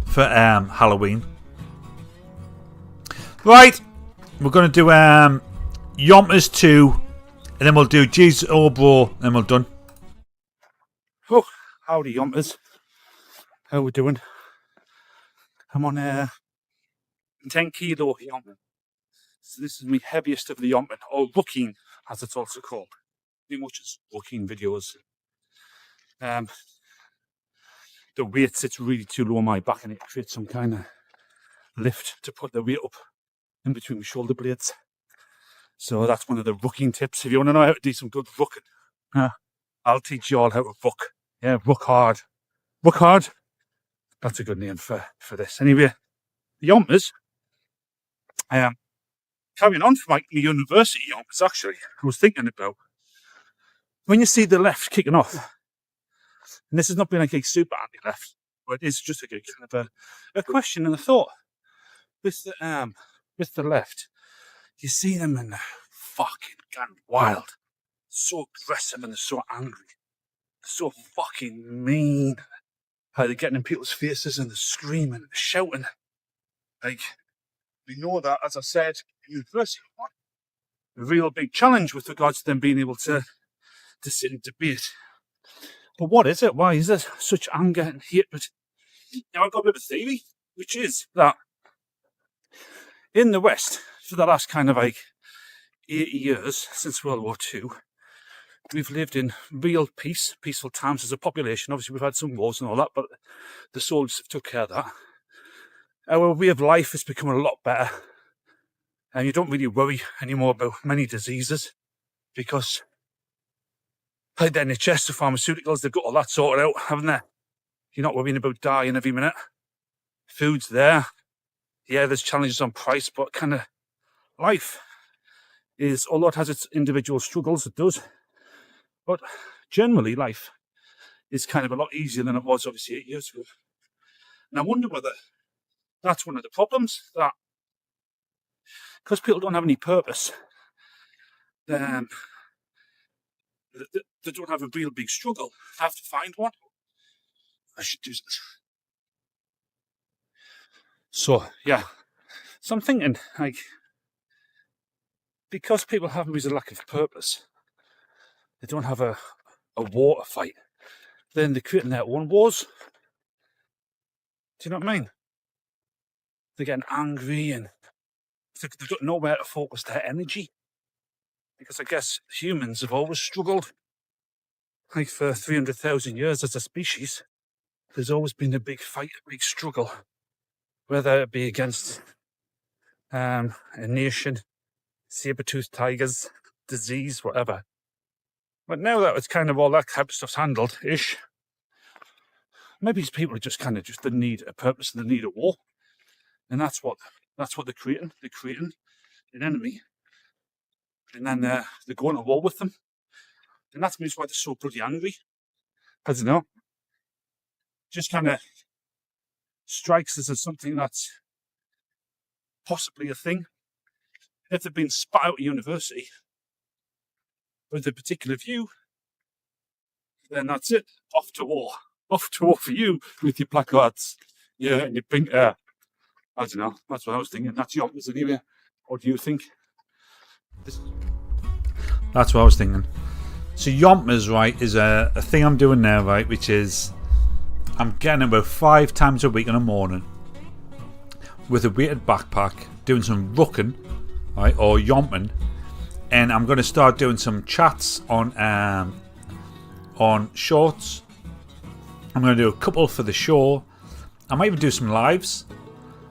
for Halloween. Right. We're going to do Yompers 2 and then we'll do JEEZO Bro and then we're done. Oh, howdy Yompers. How we doing? I'm on 10 kilo Yomper. So this is my heaviest of the Yomper, or rooking as it's also called. Pretty much it's rooking videos. The weight sits really too low on my back and it creates some kind of lift to put the weight up in between my shoulder blades. So that's one of the rooking tips. If you want to know how to do some good rooking, I'll teach you all how to rook. Yeah, rook hard. Rook hard. That's a good name for this. Anyway, the Yompers, carrying on from like the university Yompers actually, I was thinking about when you see the left kicking off, and this has not been like a super anti-left, but it is just a kind of a question and a thought. With the left, you see them and they're fucking gone wild. So aggressive and they're so angry. They're so fucking mean. How they're getting in people's faces and they're screaming and they're shouting. Like, we know that, as I said, in university, a real big challenge with regards to them being able to sit and debate. But what is it? Why is there such anger and hatred? Now, I've got a bit of a theory, which is that in the West, for the last kind of like 80 years, since World War II, we've lived in real peace, peaceful times as a population. Obviously, we've had some wars and all that, but the soldiers have took care of that. Our way of life has become a lot better. And you don't really worry anymore about many diseases because like the NHS, the pharmaceuticals, they've got all that sorted out, haven't they? You're not worrying about dying every minute. Food's there. Yeah, there's challenges on price, but kind of life is, although it has its individual struggles, it does. But generally, life is kind of a lot easier than it was, obviously, 8 years ago. And I wonder whether that's one of the problems, that because people don't have any purpose, they don't have a real big struggle. They have to find one. I should do this. So, yeah. So I'm thinking, like, because people have a lack of purpose, they don't have a war to fight, then they're creating their own wars. Do you know what I mean? They're getting angry and they don't know where to focus their energy. Because I guess humans have always struggled. Like for 300,000 years as a species, there's always been a big fight, a big struggle. Whether it be against a nation, saber-toothed tigers, disease, whatever. But now that it's kind of all that type of stuff's handled-ish, maybe these people are just kind of just the need a purpose and the need a war. And that's what they're creating. They're creating an enemy. And then they're going to war with them. And that's maybe why they're so bloody angry. I don't know. Just kind of strikes us as something that's possibly a thing. If they've been spat out of university with a particular view, then that's it. Off to war. Off to war for you with your placards. Yeah, and your pink hair. I don't know. That's what I was thinking. That's yours anyway. What do you think? That's what I was thinking. So Yompers, right, is a thing I'm doing now, right, which is I'm getting about 5 times a week in the morning with a weighted backpack, doing some rucking, right, or yomping, and I'm going to start doing some chats on shorts. I'm going to do a couple for the show. I might even do some lives.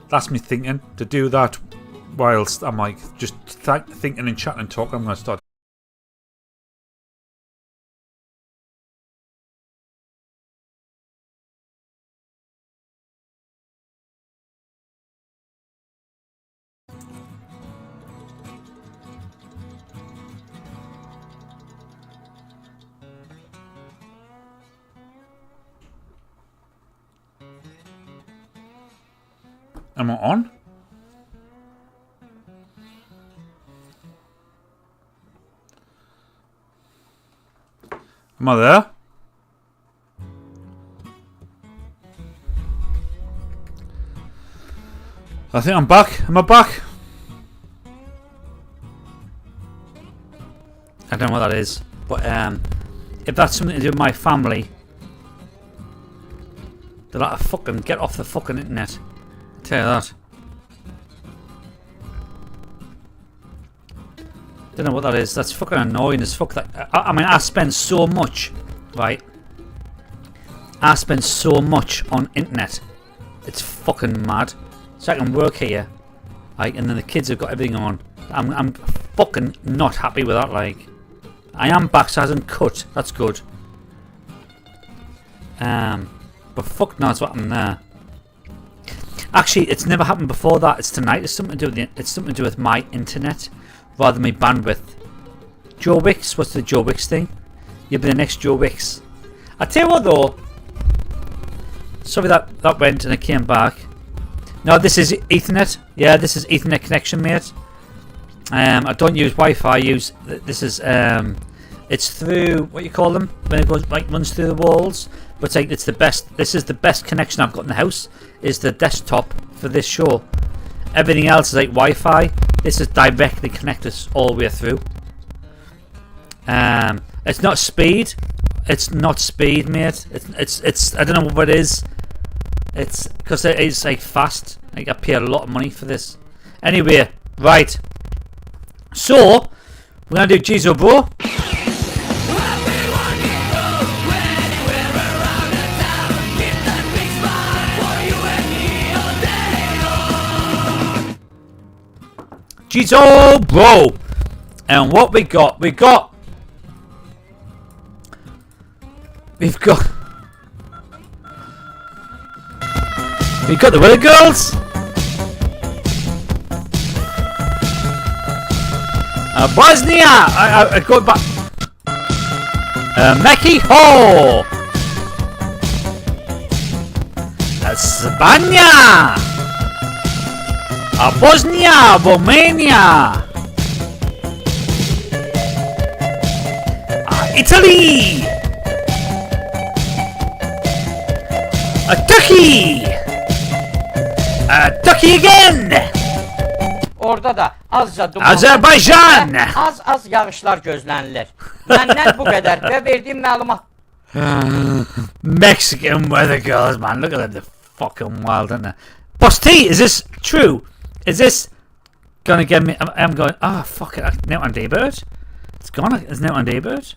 That's me thinking to do that whilst I'm like just thinking and chatting and talking. I'm going to start. Am I on? Am I there? I think I'm back. Am I back? I don't know what that is, but if that's something to do with my family, they'll have to fucking get off the fucking internet. Tell you that. Don't know what that is. That's fucking annoying as fuck. That I mean, I spend so much, right? I spend so much on internet. It's fucking mad. So I can work here, like, and then the kids have got everything on. I'm fucking not happy with that. Like, I am back, so it hasn't cut. That's good. But fuck knows what happened there. Actually, it's never happened before that. It's tonight. It's something to do with it's something to do with my internet rather than my bandwidth. Joe Wicks, what's the Joe Wicks thing? You'll be the next Joe Wicks. I tell you what though. Sorry that went and it came back. No, this is Ethernet. Yeah, this is Ethernet connection, mate. I don't use Wi-Fi. I use this is it's through what you call them when it goes like runs through the walls. But it's like it's the best. This is the best connection I've got in the house. Is the desktop for this show. Everything else is like Wi-Fi. This is directly connected all the way through. It's not speed. It's not speed, mate. It's I don't know what it is. It's because it's like fast. Like I pay a lot of money for this. Anyway, right. So we're gonna do JEEZO, bro. JEEZO, bro. And what we've got the Weather Girls, Bosnia, I go back, Mexico, España, Bosnia, Romania, Italy, Turkey, Turkey again. Orada da azca duman, Azerbaycan. az yağışlar gözlənilir. Məndən bu qədər və verdiyim məlumat. Mexican weather girls, man. Look at them. They're fucking wild, aren't they? Boss T, is this true? Is this gonna get me? I'm going, oh, fuck it. Now on Daybird? It's gone. It's now on Daybird?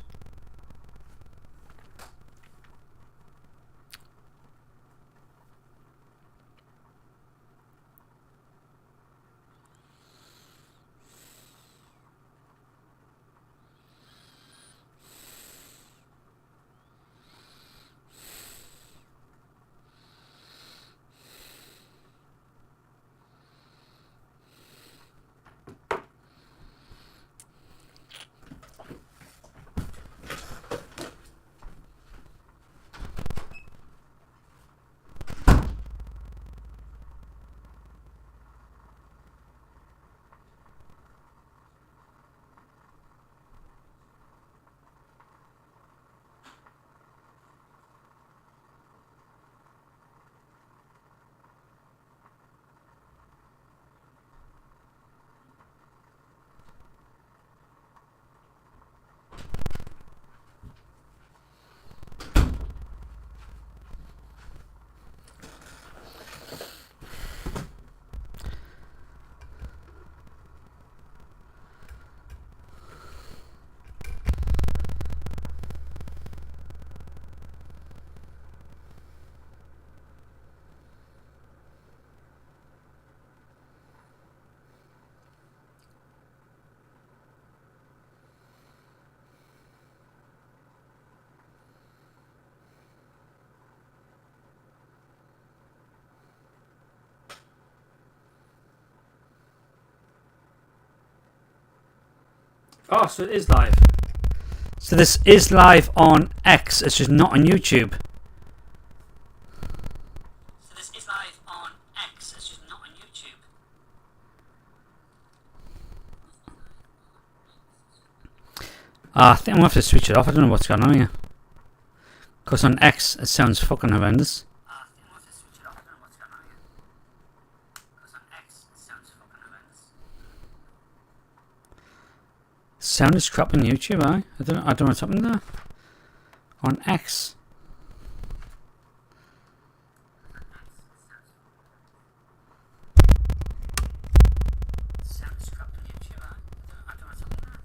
Oh, so it is live. So this is live on X. It's just not on YouTube. So this is live on X. It's just not on YouTube. I think I'm gonna have to switch it off. I don't know what's going on here. Because on X it sounds fucking horrendous. Sound is crap on YouTube, I don't know what's happened there. On X. Sound is crap on YouTube, I don't know what's happened there.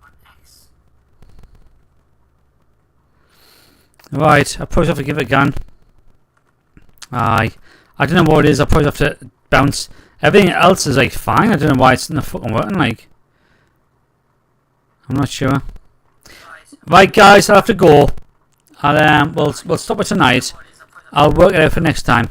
On X. Right, I probably have to give it a gun. I don't know what it is. I probably have to bounce. Everything else is like fine. I don't know why it's not fucking working. Like, I'm not sure. Right, guys, I'll have to go. We'll stop it tonight. I'll work it out for next time.